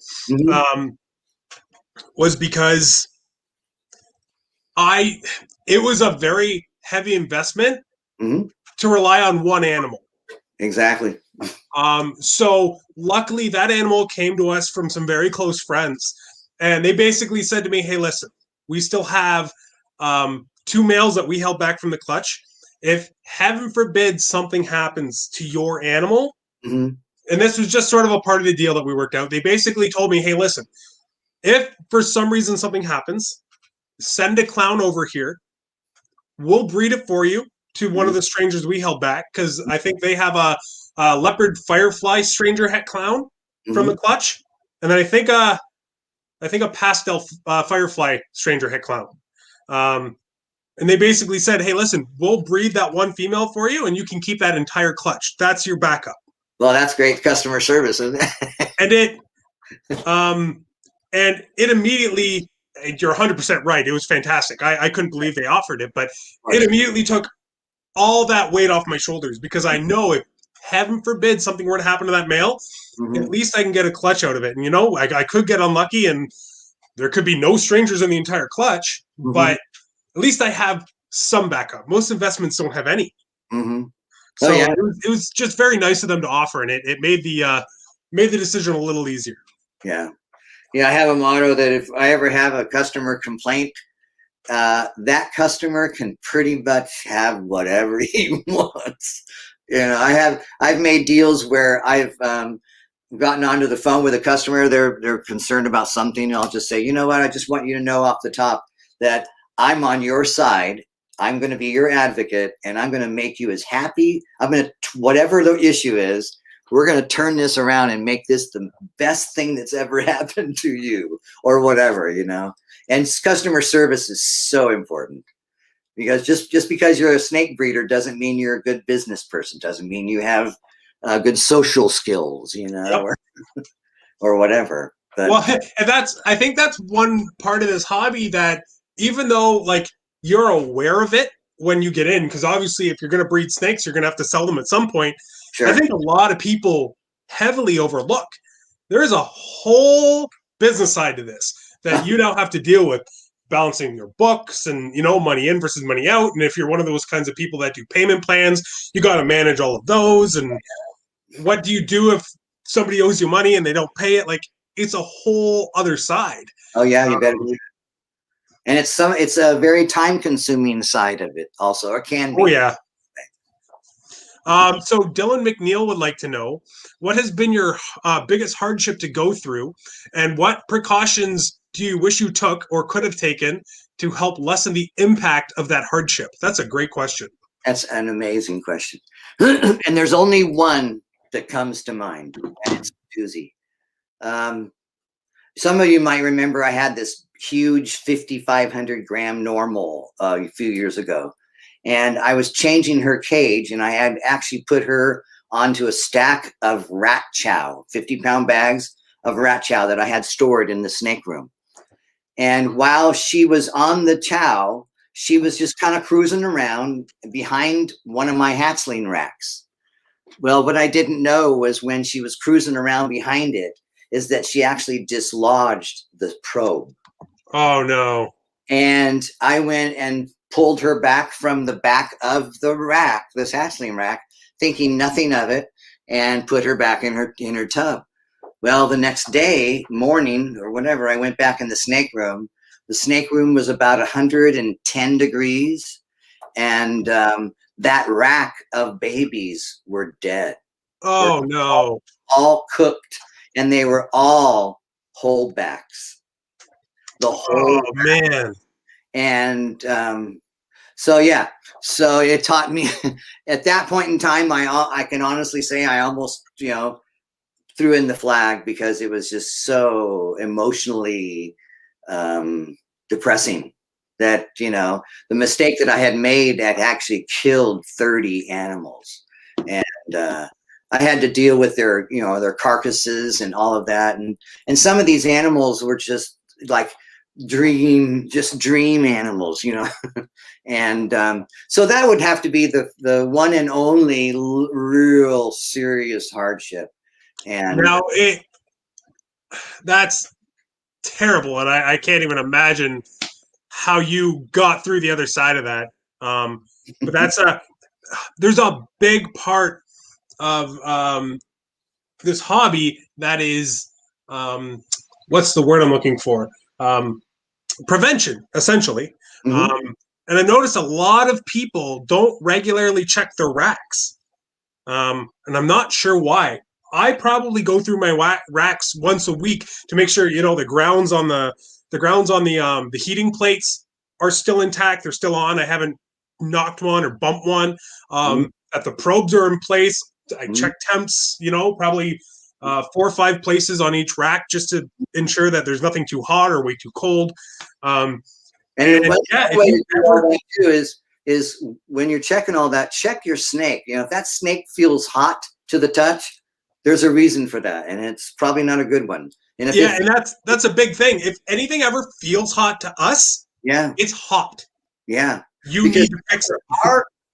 was because it was a very heavy investment to rely on one animal. Exactly. So luckily that animal came to us from some very close friends, and they basically said to me, hey, listen, we still have 2 males that we held back from the clutch. If heaven forbid something happens to your animal, and this was just sort of a part of the deal that we worked out, they basically told me, hey, listen, if for some reason something happens, send a clown over here. We'll breed it for you to one of the strangers we held back, because I think they have a leopard firefly stranger het clown from the clutch, and then I think a pastel firefly stranger het clown. And they basically said, hey, listen, we'll breed that one female for you, and you can keep that entire clutch. That's your backup. Well, that's great customer service, isn't it? And it immediately, you're 100% right. It was fantastic. I couldn't believe they offered it, but it immediately took all that weight off my shoulders, because I know if heaven forbid something were to happen to that male, at least I can get a clutch out of it. And, I could get unlucky and there could be no strangers in the entire clutch, but at least I have some backup. Most investments don't have any. So it was just very nice of them to offer, and it made the decision a little easier. Yeah. I have a motto that if I ever have a customer complaint, that customer can pretty much have whatever he wants. You know, I've made deals where I've gotten onto the phone with a customer. They're concerned about something, and I'll just say, you know what? I just want you to know off the top that I'm on your side. I'm going to be your advocate, and I'm going to make you as happy. I'm going to, whatever the issue is, we're going to turn this around and make this the best thing that's ever happened to you, or whatever, you know. And customer service is so important, because just because you're a snake breeder doesn't mean you're a good business person. Doesn't mean you have good social skills, you know, Yep. or whatever. But Well, and I think that's one part of this hobby that even though like you're aware of it when you get in, because obviously if you're going to breed snakes, you're going to have to sell them at some point. I sure. think a lot of people heavily overlook. There is a whole business side to this that you now have to deal with, balancing your books and, you know, money in versus money out. And if you're one of those kinds of people that do payment plans, you got to manage all of those. And what do you do if somebody owes you money and they don't pay it? Like, it's a whole other side. Oh yeah, you better. Um, And it's a very time consuming side of it also, or can oh be. yeah. So Dylan McNeil would like to know what has been your biggest hardship to go through, and what precautions do you wish you took or could have taken to help lessen the impact of that hardship? That's a great question. That's an amazing question. And there's only one that comes to mind, and it's a doozy. Um, some of you might remember I had this huge 5,500 gram normal a few years ago, and I was changing her cage, and I had actually put her onto a stack of rat chow, 50-pound bags of rat chow that I had stored in the snake room. And while she was on the chow, she was just kind of cruising around behind one of my hatchling racks. Well, what I didn't know was when she was cruising around behind it, is that she actually dislodged the probe. Oh no. And I went and pulled her back from the back of the rack, this hatchling rack, thinking nothing of it, and put her back in her tub. Well, the next day, morning or whatever, I went back in the snake room. The snake room was about 110 degrees, and that rack of babies were dead. Oh no. All cooked, and they were all holdbacks. The Oh whole man. and so yeah, so it taught me at that point in time. I can honestly say I almost, you know, threw in the flag, because it was just so emotionally depressing that, you know, the mistake that I had made had actually killed 30 animals. And I had to deal with their, you know, their carcasses and all of that. And some of these animals were just like dream animals, you know. And so that would have to be the one and only real serious hardship. And Now that's terrible, and I can't even imagine how you got through the other side of that. But there's a big part of this hobby that is what's the word I'm looking for? Prevention, essentially. mhm. And I noticed a lot of people don't regularly check their racks, and I'm not sure why. I probably go through my racks once a week to make sure, you know, the heating plates are still intact. They're still on. I haven't knocked one or bumped one. Mhm. That the probes are in place. I Mhm. check temps, you know, probably 4 or 5 places on each rack just to ensure that there's nothing too hot or way too cold. Um, And and one yeah, if way to you do all ever, that too is when you're checking all that, check your snake. You know, if that snake feels hot to the touch, there's a reason for that, and it's probably not a good one. And if yeah, it, and that's a big thing. If anything ever feels hot to us, yeah, it's hot. yeah, You because need to fix it.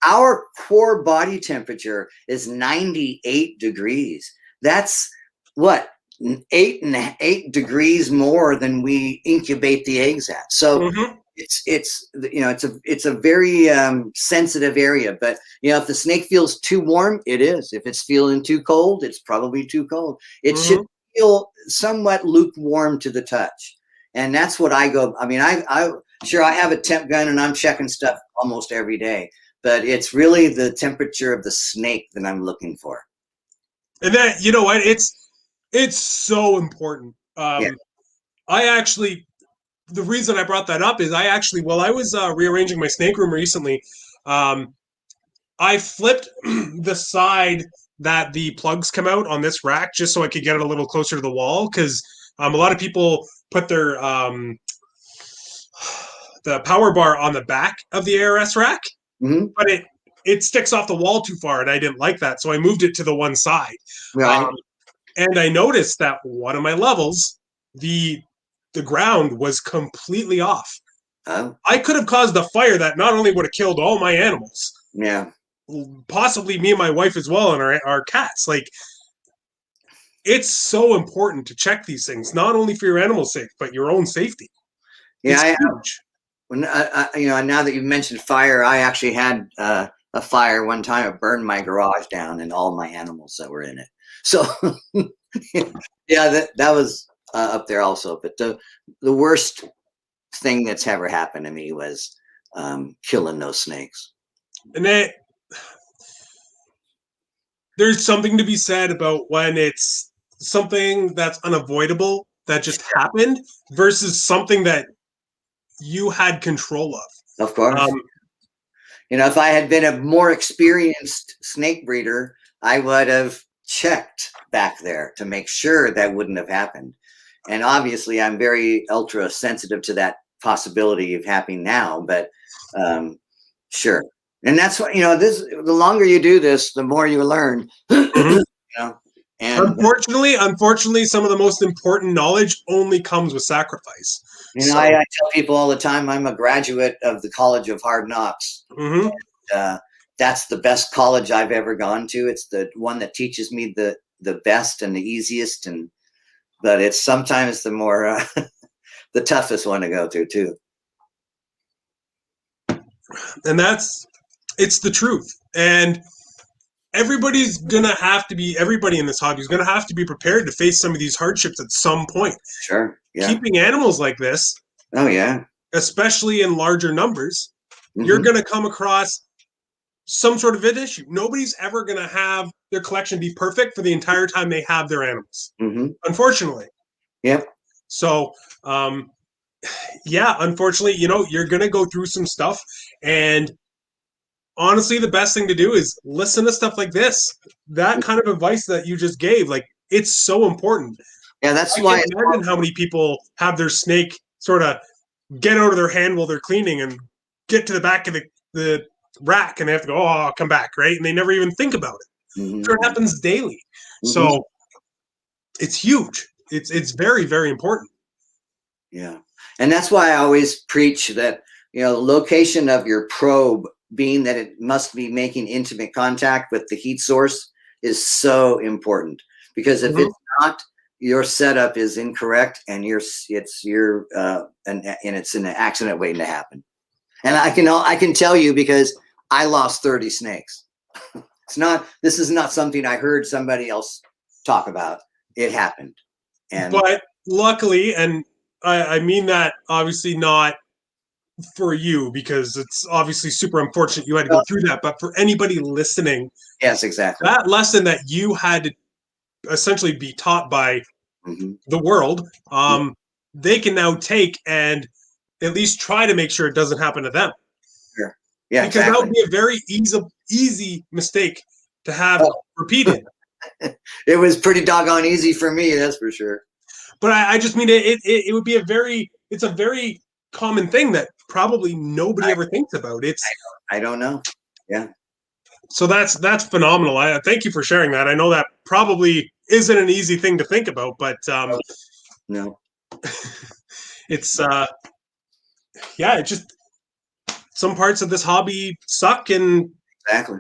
our core body temperature is 98 degrees. That's what 8 degrees more than we incubate the eggs at. So Mm-hmm. it's you know, it's a very sensitive area. But you know, if the snake feels too warm, it is. If it's feeling too cold, it's probably too cold. It should Mm-hmm. feel somewhat lukewarm to the touch, and that's what I go. I mean, I sure I have a temp gun and I'm checking stuff almost every day. but it's really the temperature of the snake that I'm looking for. And that, you know what, it's so important. Yeah. I actually, the reason I brought that up is I actually, while I was rearranging my snake room recently, I flipped the side that the plugs come out on this rack just so I could get it a little closer to the wall, because a lot of people put their the power bar on the back of the ARS rack, but it sticks off the wall too far, and I didn't like that, so I moved it to the one side. Right. And I noticed that one of my levels, the ground was completely off. I could have caused a fire that not only would have killed all my animals, possibly me and my wife as well, and our cats. Like, it's so important to check these things, not only for your animal's sake, but your own safety. Yeah, it's huge. When you know, now that you've mentioned fire, I actually had a fire one time. It burned my garage down and all my animals that were in it. So yeah, that was up there also. But the worst thing that's ever happened to me was killing those snakes. And there's something to be said about when it's something that's unavoidable that just happened versus something that you had control of. Of course. You know, if I had been a more experienced snake breeder, I would have checked back there to make sure that wouldn't have happened. And obviously, I'm very ultra sensitive to that possibility of happening now, but sure. And that's what, you know, the longer you do this, the more you learn. You know? And unfortunately, some of the most important knowledge only comes with sacrifice. You know, I tell people all the time, I'm a graduate of the College of Hard Knocks. And, that's the best college I've ever gone to. It's the one that teaches me the best and the easiest, but it's sometimes the more the toughest one to go to too. And it's the truth. And everybody in this hobby is gonna have to be prepared to face some of these hardships at some point. Sure. Yeah. Keeping animals like this, oh yeah, especially in larger numbers, you're gonna come across some sort of an issue. Nobody's ever gonna have their collection be perfect for the entire time they have their animals. Unfortunately. Yep. So yeah, unfortunately, you know, you're gonna go through some stuff, and honestly, the best thing to do is listen to stuff like this. That kind of advice that you just gave, like, it's so important. Yeah, that's why. I can't imagine how many people have their snake sort of get out of their hand while they're cleaning and get to the back of the rack, and they have to go, oh, I'll come back, right? And they never even think about it. Sure, it happens daily. So it's huge. It's very, very important. Yeah. And that's why I always preach that, you know, the location of your probe, being that it must be making intimate contact with the heat source, is so important, because if it's not, your setup is incorrect, and it's an accident waiting to happen. And I can tell you, because I lost 30 snakes. This is not something I heard somebody else talk about. It happened. But luckily, and I mean that obviously not for you, because it's obviously super unfortunate you had to go through that, but for anybody listening, yes, exactly, that lesson that you had to essentially be taught by the world, they can now take and at least try to make sure it doesn't happen to them. Sure. Yeah, because that would be a very easy mistake to have repeated. It was pretty doggone easy for me, that's for sure. But I just mean it would be it's a very common thing that probably nobody ever thinks about. I don't know. Yeah. So that's phenomenal. I thank you for sharing that. I know that probably isn't an easy thing to think about, but no. It's yeah, it just, some parts of this hobby suck, and exactly,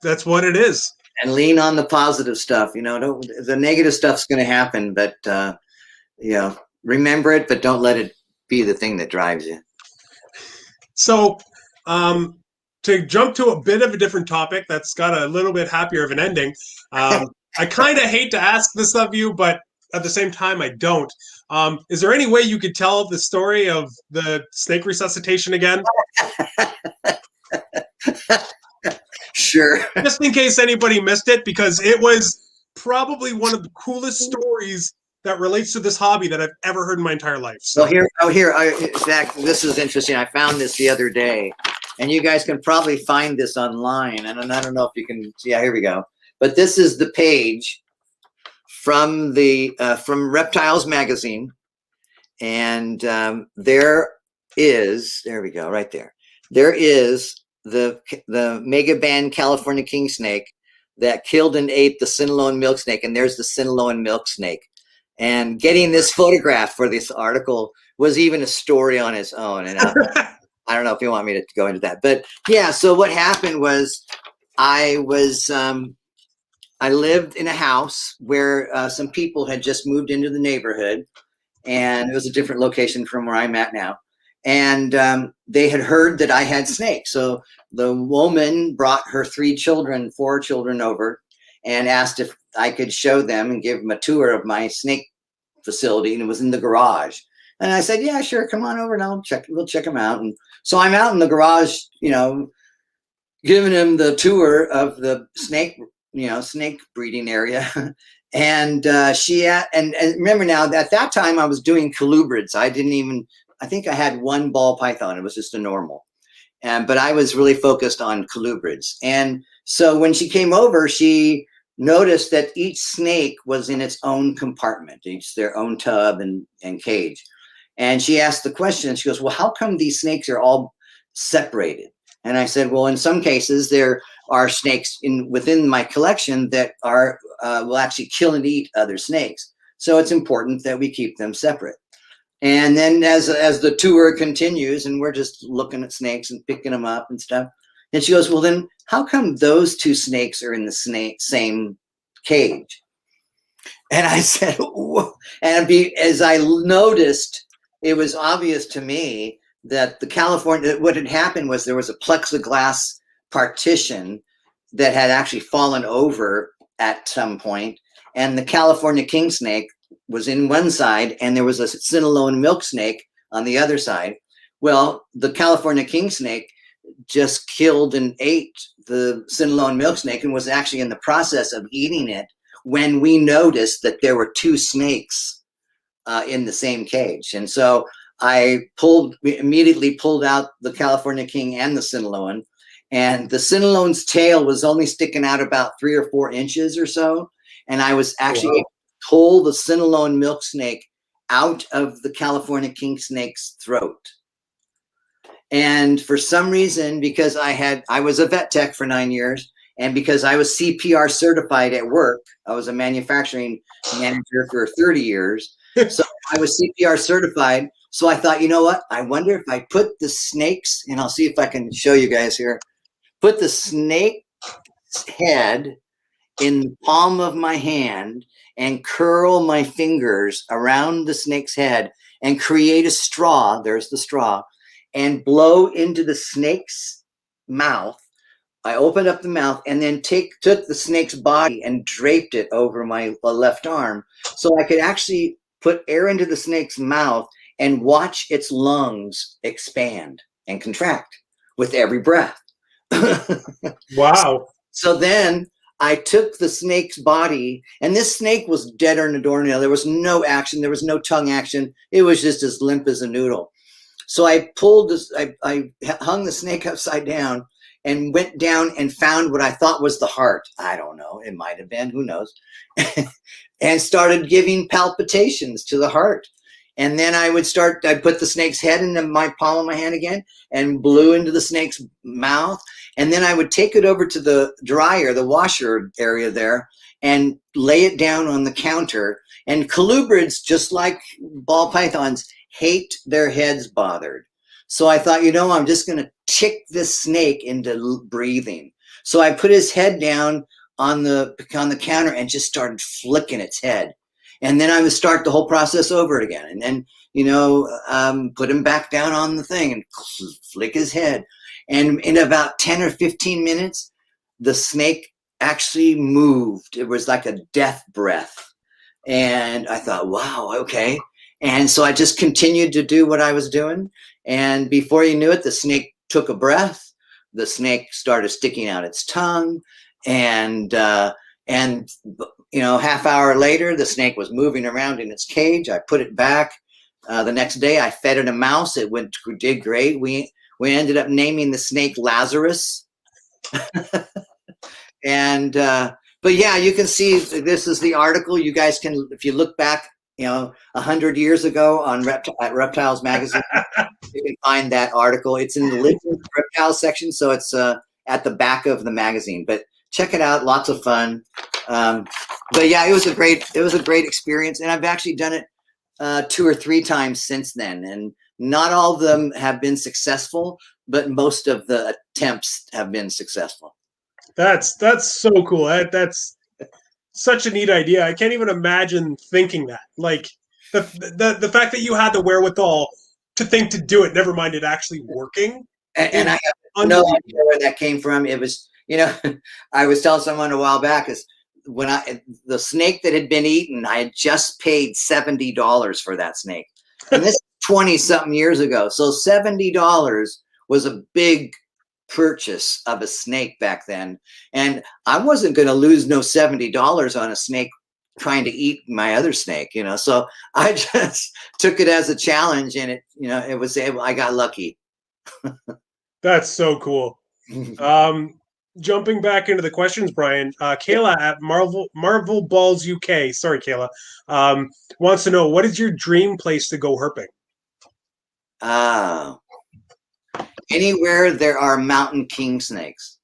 that's what it is. And lean on the positive stuff. You know, the negative stuff's going to happen, but you know, remember it, but don't let it be the thing that drives you. So, to jump to a bit of a different topic that's got a little bit happier of an ending, I kind of hate to ask this of you, but at the same time, I don't. Is there any way you could tell the story of the snake resuscitation again? Sure. Just in case anybody missed it, because it was probably one of the coolest stories that relates to this hobby that I've ever heard in my entire life. So Zach, this is interesting. I found this the other day, and you guys can probably find this online. And I don't know if you can see. Yeah, here we go. But this is the page from the from Reptiles magazine, and there we go, right there. There is the mega band California king snake that killed and ate the Sinaloan milk snake, and there's the Sinaloan milk snake. And getting this photograph for this article was even a story on its own. And I don't know if you want me to go into that, but yeah. So what happened was I lived in a house where some people had just moved into the neighborhood, and it was a different location from where I'm at now. And they had heard that I had snakes. So the woman brought her 4 children over and asked if I could show them and give them a tour of my snake facility. And it was in the garage. And I said, yeah, sure. Come on over and we'll check them out. And so I'm out in the garage, giving them the tour of the snake breeding area. And and remember now, at that time I was doing colubrids. I think I had 1 ball python. It was just a normal. But I was really focused on colubrids. And so when she came over, she noticed that each snake was in its own compartment, each their own tub and cage. And she asked the question, she goes, well, how come these snakes are all separated? And I said, well, in some cases, there are snakes within my collection that will actually kill and eat other snakes. So it's important that we keep them separate. And then as the tour continues, and we're just looking at snakes and picking them up and stuff, and she goes, well, then how come those 2 snakes are in the same cage? And I said, whoa. And as I noticed, it was obvious to me that what had happened was there was a plexiglass partition that had actually fallen over at some point, and the California king snake was in one side, and there was a Sinaloan milk snake on the other side. Well, the California king snake just killed and ate the Sinaloan milk snake and was actually in the process of eating it when we noticed that there were 2 snakes in the same cage. And so I immediately pulled out the California king and the Sinaloan, and the Sinaloan's tail was only sticking out about 3 or 4 inches or so. And I was actually able to pull the Sinaloan milk snake out of the California king snake's throat. And for some reason, because I was a vet tech for 9 years, and because I was CPR certified at work, I was a manufacturing manager for 30 years. So I was CPR certified. So I thought, you know what? I wonder if I put the snakes, and I'll see if I can show you guys here, put the snake's head in the palm of my hand and curl my fingers around the snake's head and create a straw. There's the straw. And blow into the snake's mouth. I opened up the mouth and then took the snake's body and draped it over my left arm, so I could actually put air into the snake's mouth and watch its lungs expand and contract with every breath. Wow. So then I took the snake's body, and this snake was deader than a doornail. There was no action. There was no tongue action. It was just as limp as a noodle. So I hung the snake upside down and went down and found what I thought was the heart. I don't know. It might have been. Who knows? And started giving palpitations to the heart. And then I'd put the snake's head in my palm of my hand again and blew into the snake's mouth. And then I would take it over to the dryer, the washer area there, and lay it down on the counter. And colubrids, just like ball pythons, hate their heads bothered. So I thought, I'm just going to tick this snake into breathing. So I put his head down on the counter and just started flicking its head. And then I would start the whole process over again. And then, put him back down on the thing and flick his head. And in about 10 or 15 minutes, the snake actually moved. It was like a death breath. And I thought, wow, okay. And so I just continued to do what I was doing. And before you knew it, the snake took a breath, the snake started sticking out its tongue, and half hour later, the snake was moving around in its cage. I put it back. The next day, I fed it a mouse. It did great. We ended up naming the snake Lazarus. And but yeah, you can see this is the article. You guys can, if you look back, 100 years ago on Reptiles Magazine, you can find that article. It's in the Living Reptiles section, so it's at the back of the magazine. But check it out; lots of fun. But yeah, it was a great experience, and I've actually done it 2 or 3 times since then, and not all of them have been successful, but most of the attempts have been successful. That's so cool. That's such a neat idea. I can't even imagine thinking that. Like the fact that you had the wherewithal to think to do it, never mind it actually working. And I have no idea where that came from. It was, I was telling someone a while back, is when the snake that had been eaten, I had just paid $70 for that snake, and this 20-something years ago. So $70 was a big purchase of a snake back then, and I wasn't going to lose no $70 on a snake trying to eat my other snake, so I just took it as a challenge, and it was able, I got lucky. That's so cool. Jumping back into the questions, Brian, Kayla at Marvel Balls UK, sorry Kayla, wants to know, what is your dream place to go herping? Anywhere there are mountain king snakes.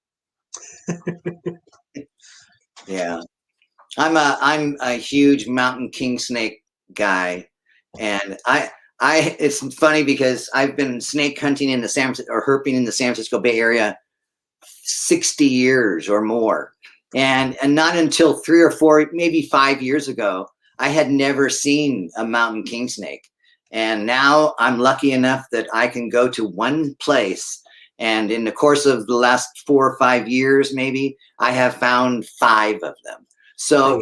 Yeah, I'm a huge mountain king snake guy, and it's funny because I've been snake hunting in the herping in the San Francisco Bay Area 60 years or more, and not until 3 or 4, maybe 5 years ago, I had never seen a mountain king snake. And now I'm lucky enough that I can go to one place, and in the course of the last 4 or 5 years, maybe, I have found 5 of them. So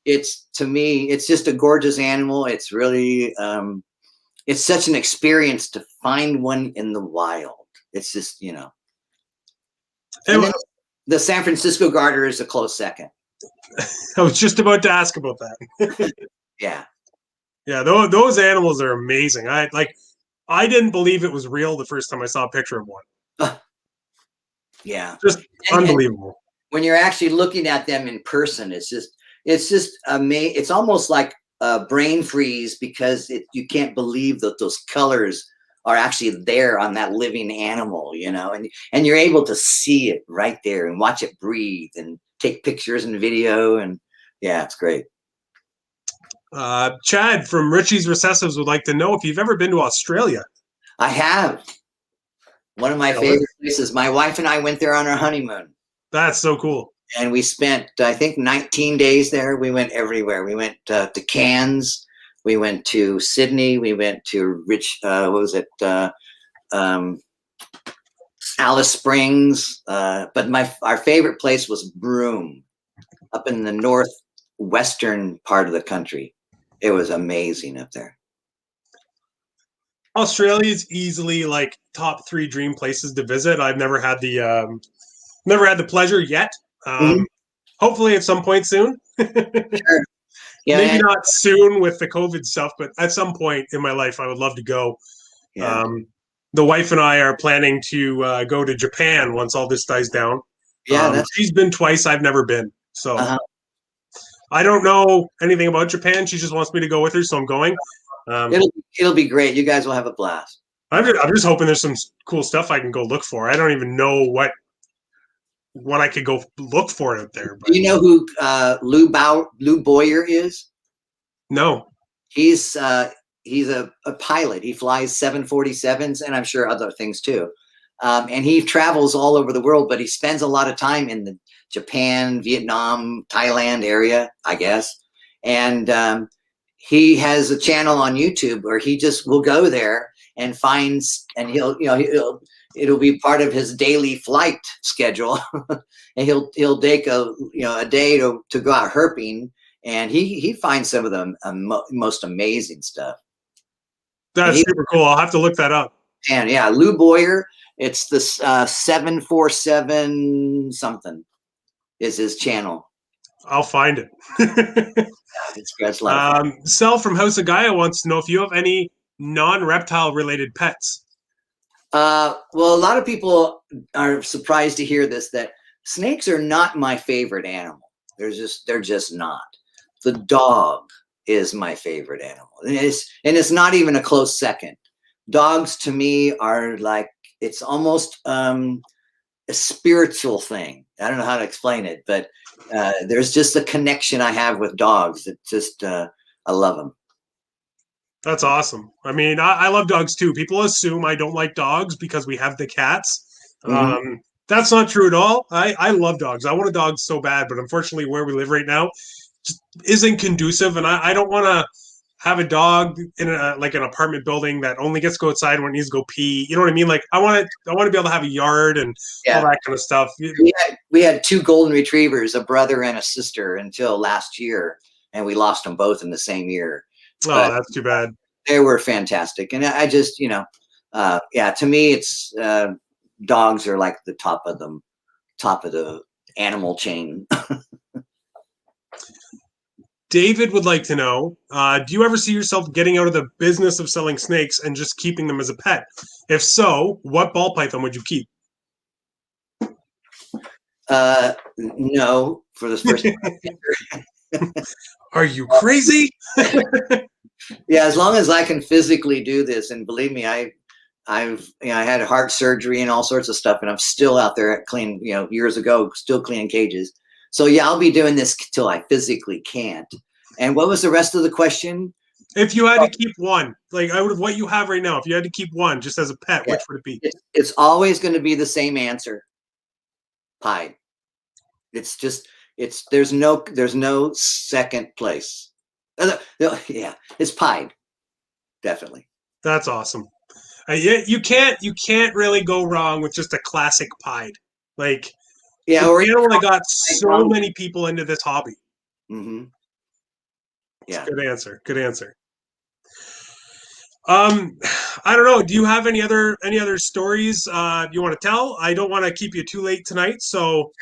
it's to me, it's just a gorgeous animal. It's really, it's such an experience to find one in the wild. It's just, And then the San Francisco garter is a close second. I was just about to ask about that. Yeah. Yeah, those animals are amazing. I didn't believe it was real the first time I saw a picture of one. Yeah, just unbelievable. And when you're actually looking at them in person, it's just amazing. It's almost like a brain freeze, because you can't believe that those colors are actually there on that living animal, and you're able to see it right there and watch it breathe and take pictures and video, and yeah, it's great. Chad from Richie's Recessives would like to know if you've ever been to Australia. I have. One of my favorite places. My wife and I went there on our honeymoon. What so cool. And we spent, I think, 19 days there. We went everywhere. We went to Cairns. We went to Sydney. We went to Alice Springs. But our favorite place was Broome, up in the northwestern part of the country. It was amazing up there. Australia is easily like top 3 dream places to visit. I've never had the pleasure yet. Hopefully at some point soon. Sure. Yeah, maybe not soon with the COVID stuff, but at some point in my life, I would love to go. Yeah. The wife and I are planning to go to Japan once all this dies down. Yeah, she's been twice. I've never been. So I don't know anything about Japan. She just wants me to go with her, so I'm going. It'll be great. You guys will have a blast. I'm just hoping there's some cool stuff I can go look for. I don't even know what I could go look for out there. But. Do you know who Lou Boyer is? No. He's a pilot. He flies 747s, and I'm sure other things too. And he travels all over the world, but he spends a lot of time in the Japan, Vietnam, Thailand area, I guess. And he has a channel on YouTube where he just will go there and finds, and it'll be part of his daily flight schedule. And he'll take a day to go out herping, and he finds some of the most amazing stuff. That's super cool. I'll have to look that up. And yeah, Lou Boyer, It's this 747 something is his channel. I'll find it. It's a lot of fun. Sel from House of Gaia wants to know if you have any non-reptile related pets. Well, a lot of people are surprised to hear this, that snakes are not my favorite animal. They're just not. The dog is my favorite animal. And it's not even a close second. Dogs to me are like, it's almost a spiritual thing. I don't know how to explain it, but there's just a connection I have with dogs that just, I love them. That's awesome. I mean, I love dogs too. People assume I don't like dogs because we have the cats. That's not true at all. I love dogs. I want a dog so bad, but unfortunately where we live right now just isn't conducive. And I don't want to have a dog in like an apartment building that only gets to go outside when it needs to go pee. You know what I mean? Like I want to be able to have a yard and all that kind of stuff. We had 2 golden retrievers, a brother and a sister, until last year, and we lost them both in the same year. Oh, but that's too bad. They were fantastic. And I just, to me, it's dogs are like the top of the animal chain. David would like to know, do you ever see yourself getting out of the business of selling snakes and just keeping them as a pet? If so, what ball python would you keep? No, for this first Are you crazy? Yeah, as long as I can physically do this, and believe me, I had heart surgery and all sorts of stuff, and I'm still out there cleaning, years ago, still cleaning cages. So yeah, I'll be doing this till I physically can't. And what was the rest of the question? If you had to keep one, like out of what you have right now, if you had to keep one just as a pet, which would it be? It's always going to be the same answer. Pied. There's no second place. Yeah, it's pied. Definitely. That's awesome. You can't really go wrong with just a classic pied. Like, yeah, or you know, I got so many people into this hobby. Mm-hmm. Yeah. Good answer. Good answer. I don't know. Do you have any other stories you want to tell? I don't want to keep you too late tonight. So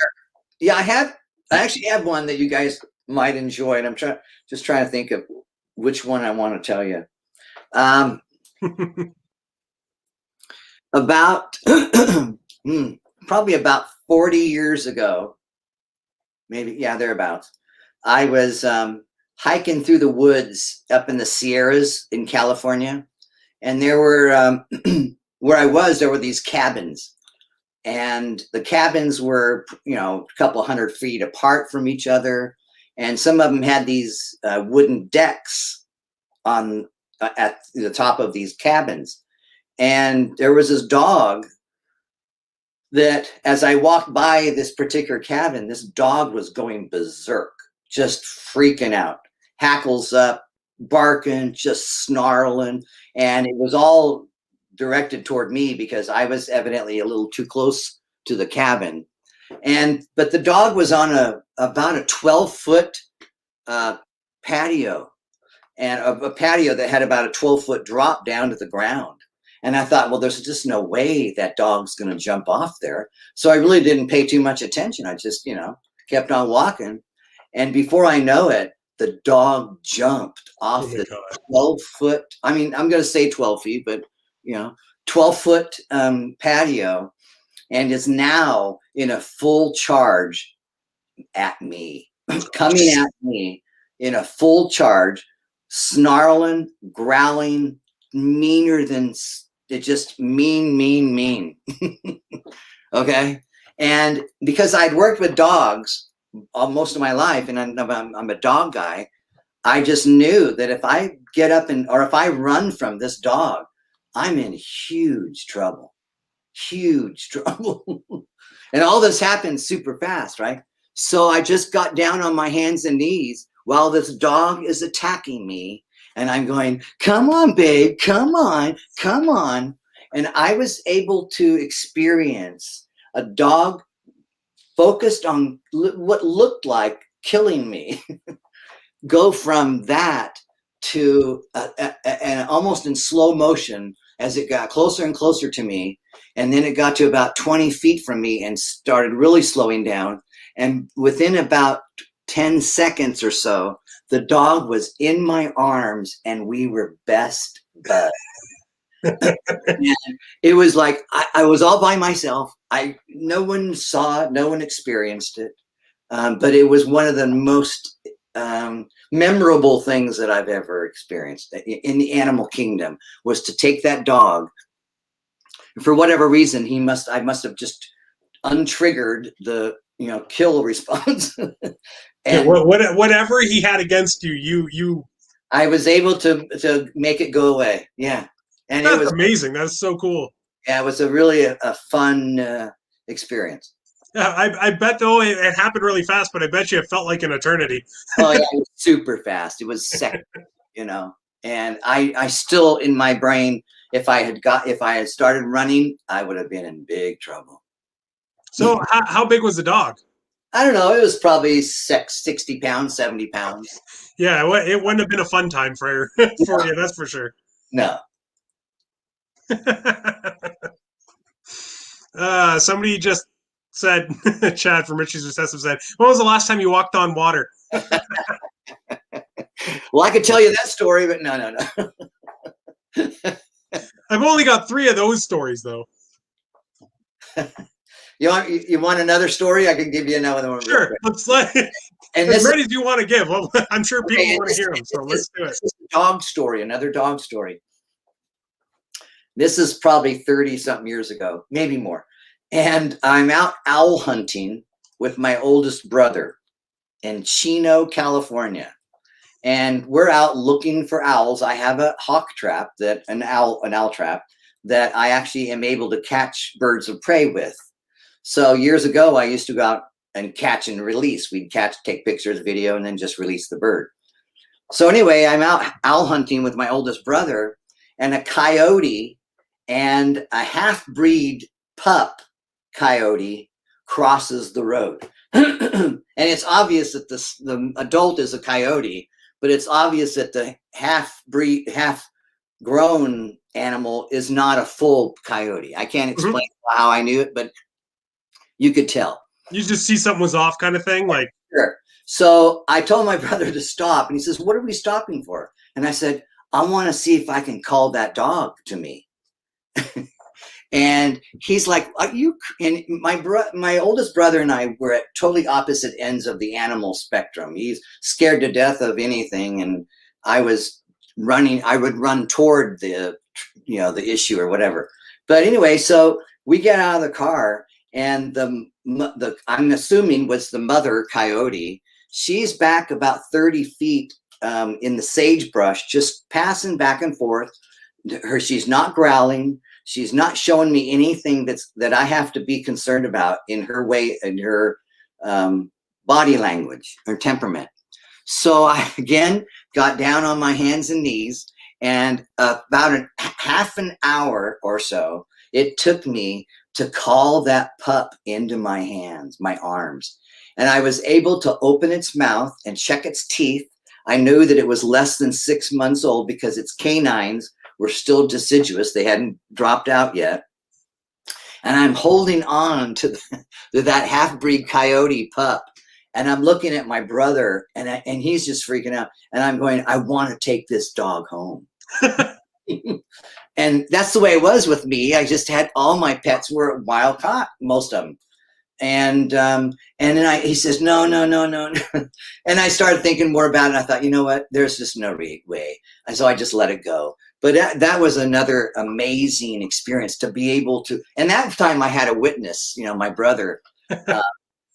yeah, I actually have one that you guys might enjoy, and I'm trying to think of which one I want to tell you. About probably about 40 years ago, maybe, yeah, thereabouts, I was hiking through the woods up in the Sierras in California, and there were where I was, there were these cabins, and the cabins were a couple hundred feet apart from each other, and some of them had these wooden decks on at the top of these cabins. And there was this dog that, as I walked by this particular cabin, this dog was going berserk, just freaking out, hackles up, barking, just snarling. And it was all directed toward me because I was evidently a little too close to the cabin. But the dog was on about a 12-foot patio, and a patio that had about a 12-foot drop down to the ground. And I thought, well, there's just no way that dog's going to jump off there. So I really didn't pay too much attention. I just, kept on walking. And before I know it, the dog jumped off the 12-foot, I mean, I'm going to say 12 feet, but, 12-foot patio, and is now in a full charge at me, coming at me in a full charge, snarling, growling, meaner than it, just mean. Okay. And because I'd worked with dogs most of my life, and I'm a dog guy, I just knew that if I get up or if I run from this dog, I'm in huge trouble. And all this happened super fast, right? So I just got down on my hands and knees while this dog is attacking me. And I'm going, come on, babe, come on. And I was able to experience a dog focused on what looked like killing me go from that to and almost in slow motion, as it got closer and closer to me. And then it got to about 20 feet from me and started really slowing down. And within about 10 seconds or so, the dog was in my arms and we were best buds. And it was like I was all by myself. No one saw it, no one experienced it, but it was one of the most memorable things that I've ever experienced in the animal kingdom, was to take that dog. For whatever reason, I must have just untriggered the kill response, and whatever he had against you. I was able to make it go away. Yeah, and that's it was amazing. That's so cool. Yeah, it was a fun experience. Yeah, I bet though it happened really fast, but I bet you it felt like an eternity. Oh yeah, it was super fast. It was seconds, and I still, in my brain, if I had started running, I would have been in big trouble. So how big was the dog? I don't know. It was probably 60 pounds, 70 pounds. Yeah, it wouldn't have been a fun time for you. That's for sure. No. Somebody just said, Chad from Richie's Recessive said, when was the last time you walked on water? Well, I could tell you that story, but no. I've only got 3 of those stories, though. You want another story? I can give you another one. Sure. Let's as many as you want to give. Well, I'm sure people want to hear them, so let's do it. This is a dog story, another dog story. This is probably 30-something years ago, maybe more. And I'm out owl hunting with my oldest brother in Chino, California. And we're out looking for owls. I have a hawk trap, an owl trap, that I actually am able to catch birds of prey with. So years ago, I used to go out and catch and release. We'd take pictures, video, and then just release the bird. So anyway, I'm out owl hunting with my oldest brother, and a coyote and a half-breed pup coyote crosses the road. And it's obvious that the adult is a coyote, but it's obvious that the half-breed, half-grown animal is not a full coyote. I can't explain how I knew it, but you could tell. You just see something was off kind of thing? Like, sure. So I told my brother to stop, and he says, "What are we stopping for?" And I said, "I want to see if I can call that dog to me." And he's like, "Are you?" And my oldest brother and I were at totally opposite ends of the animal spectrum. He's scared to death of anything, and I was running. I would run toward the issue or whatever. But anyway, so we get out of the car, and the I'm assuming was the mother coyote. She's back about 30 feet in the sagebrush, just passing back and forth. She's not growling. She's not showing me anything that I have to be concerned about in her way, in her body language, her temperament. So I again got down on my hands and knees, and about half an hour or so, it took me to call that pup into my hands, my arms. And I was able to open its mouth and check its teeth. I knew that it was less than 6 months old because its canines were still deciduous. They hadn't dropped out yet. And I'm holding on to that half-breed coyote pup. And I'm looking at my brother, and he's just freaking out. And I'm going, I want to take this dog home. And that's the way it was with me. I just had all my pets were wild caught, most of them. And then he says, no. And I started thinking more about it. And I thought, you know what? There's just no way. And so I just let it go. But that was another amazing experience to be able to. And that time I had a witness, my brother.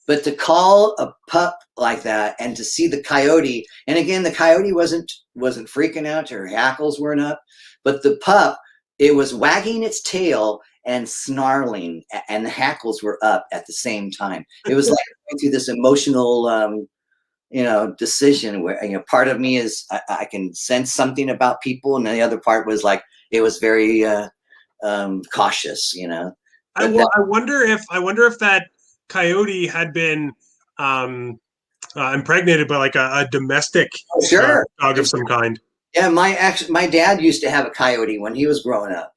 But to call a pup like that and to see the coyote, and again, the coyote wasn't freaking out. Her hackles weren't up, but the pup, it was wagging its tail and snarling, and the hackles were up at the same time. It was like going through this emotional, decision where, part of me is I can sense something about people, and the other part was like it was very cautious, I wonder if that coyote had been impregnated by like a domestic sure dog of some kind. Yeah, my dad used to have a coyote when he was growing up,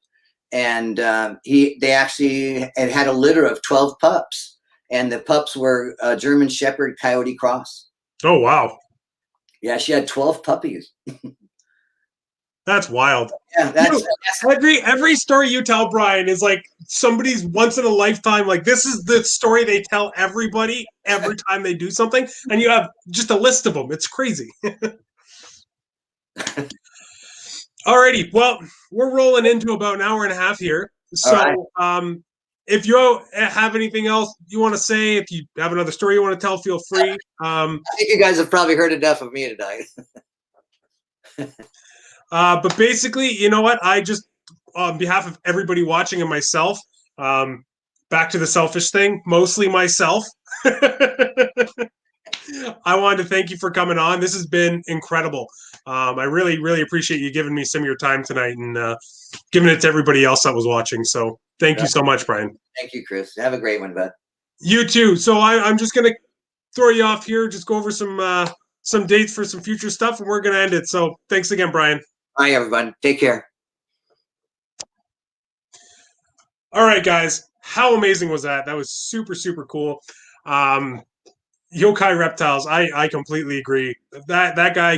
and they actually had a litter of 12 pups, and the pups were a German Shepherd Coyote cross. Oh, wow. Yeah, she had 12 puppies. That's wild. Yeah, that's every story you tell, Brian, is like somebody's once in a lifetime. Like, this is the story they tell everybody every time they do something, and you have just a list of them. It's crazy. Alrighty, well, we're rolling into about an hour and a half here. So, if you have anything else you want to say, if you have another story you want to tell, feel free. I think you guys have probably heard enough of me tonight. But basically, you know what? I just, on behalf of everybody watching and myself, back to the selfish thing, mostly myself. I wanted to thank you for coming on. This has been incredible. I really, really appreciate you giving me some of your time tonight and giving it to everybody else that was watching. So thank you so much, Brian. Thank you, Chris. Have a great one, bud. You too. So I'm just going to throw you off here, just go over some dates for some future stuff, and we're going to end it. So thanks again, Brian. Bye, everyone. Take care. All right, guys. How amazing was that? That was super, super cool. Yokai Reptiles, I completely agree. That guy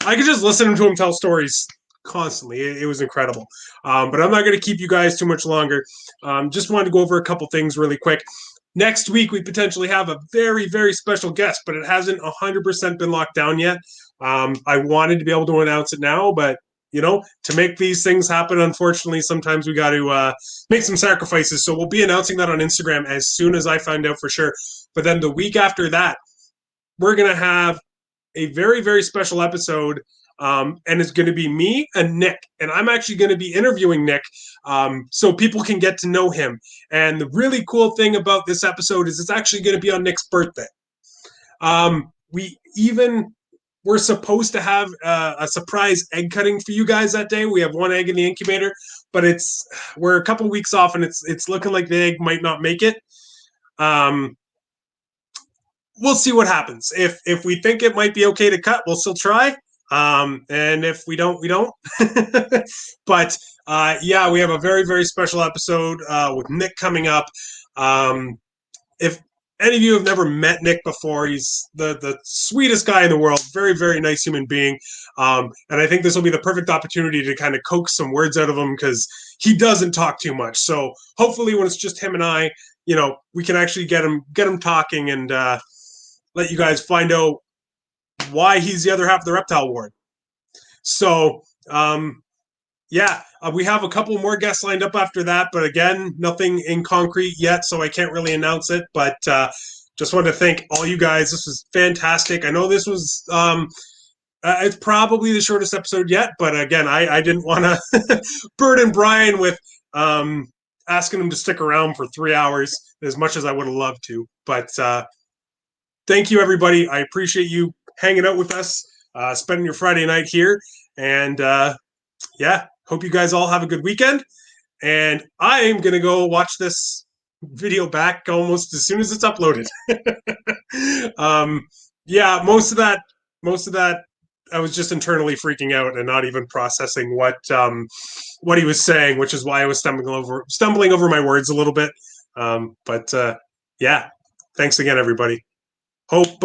I could just listen to him tell stories constantly. It was incredible. But I'm not going to keep you guys too much longer. Just wanted to go over a couple things really quick. Next week, we potentially have a very, very special guest, but it hasn't 100% been locked down yet. I wanted to be able to announce it now, but to make these things happen, unfortunately, sometimes we got to make some sacrifices. So we'll be announcing that on Instagram as soon as I find out for sure. But then the week after that, we're going to have a very, very special episode, and it's going to be me and Nick. And I'm actually going to be interviewing Nick so people can get to know him. And the really cool thing about this episode is it's actually going to be on Nick's birthday. We're supposed to have a surprise egg cutting for you guys that day. We have one egg in the incubator, but we're a couple weeks off, and it's looking like the egg might not make it. We'll see what happens. If we think it might be okay to cut, we'll still try. And if we don't, we don't. But yeah, we have a very, very special episode with Nick coming up. If any of you have never met Nick before, he's the sweetest guy in the world. Very, very nice human being. And I think this will be the perfect opportunity to kind of coax some words out of him because he doesn't talk too much. So hopefully when it's just him and I, we can actually get him talking and let you guys find out why he's the other half of the reptile ward. So, yeah, we have a couple more guests lined up after that, but again, nothing in concrete yet, so I can't really announce it. But just wanted to thank all you guys. This was fantastic. I know this was it's probably the shortest episode yet, but again, I didn't want to burden Brian with asking him to stick around for 3 hours as much as I would have loved to. But thank you, everybody. I appreciate you hanging out with us, spending your Friday night here. And yeah, hope you guys all have a good weekend. And I am going to go watch this video back almost as soon as it's uploaded. Yeah, most of that, I was just internally freaking out and not even processing what he was saying, which is why I was stumbling over my words a little bit. But yeah, thanks again, everybody. Hope.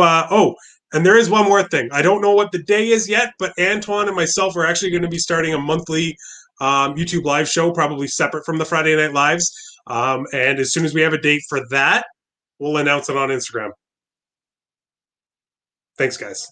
And there is one more thing. I don't know what the day is yet, but Antoine and myself are actually going to be starting a monthly YouTube live show, probably separate from the Friday Night Lives. And as soon as we have a date for that, we'll announce it on Instagram. Thanks, guys.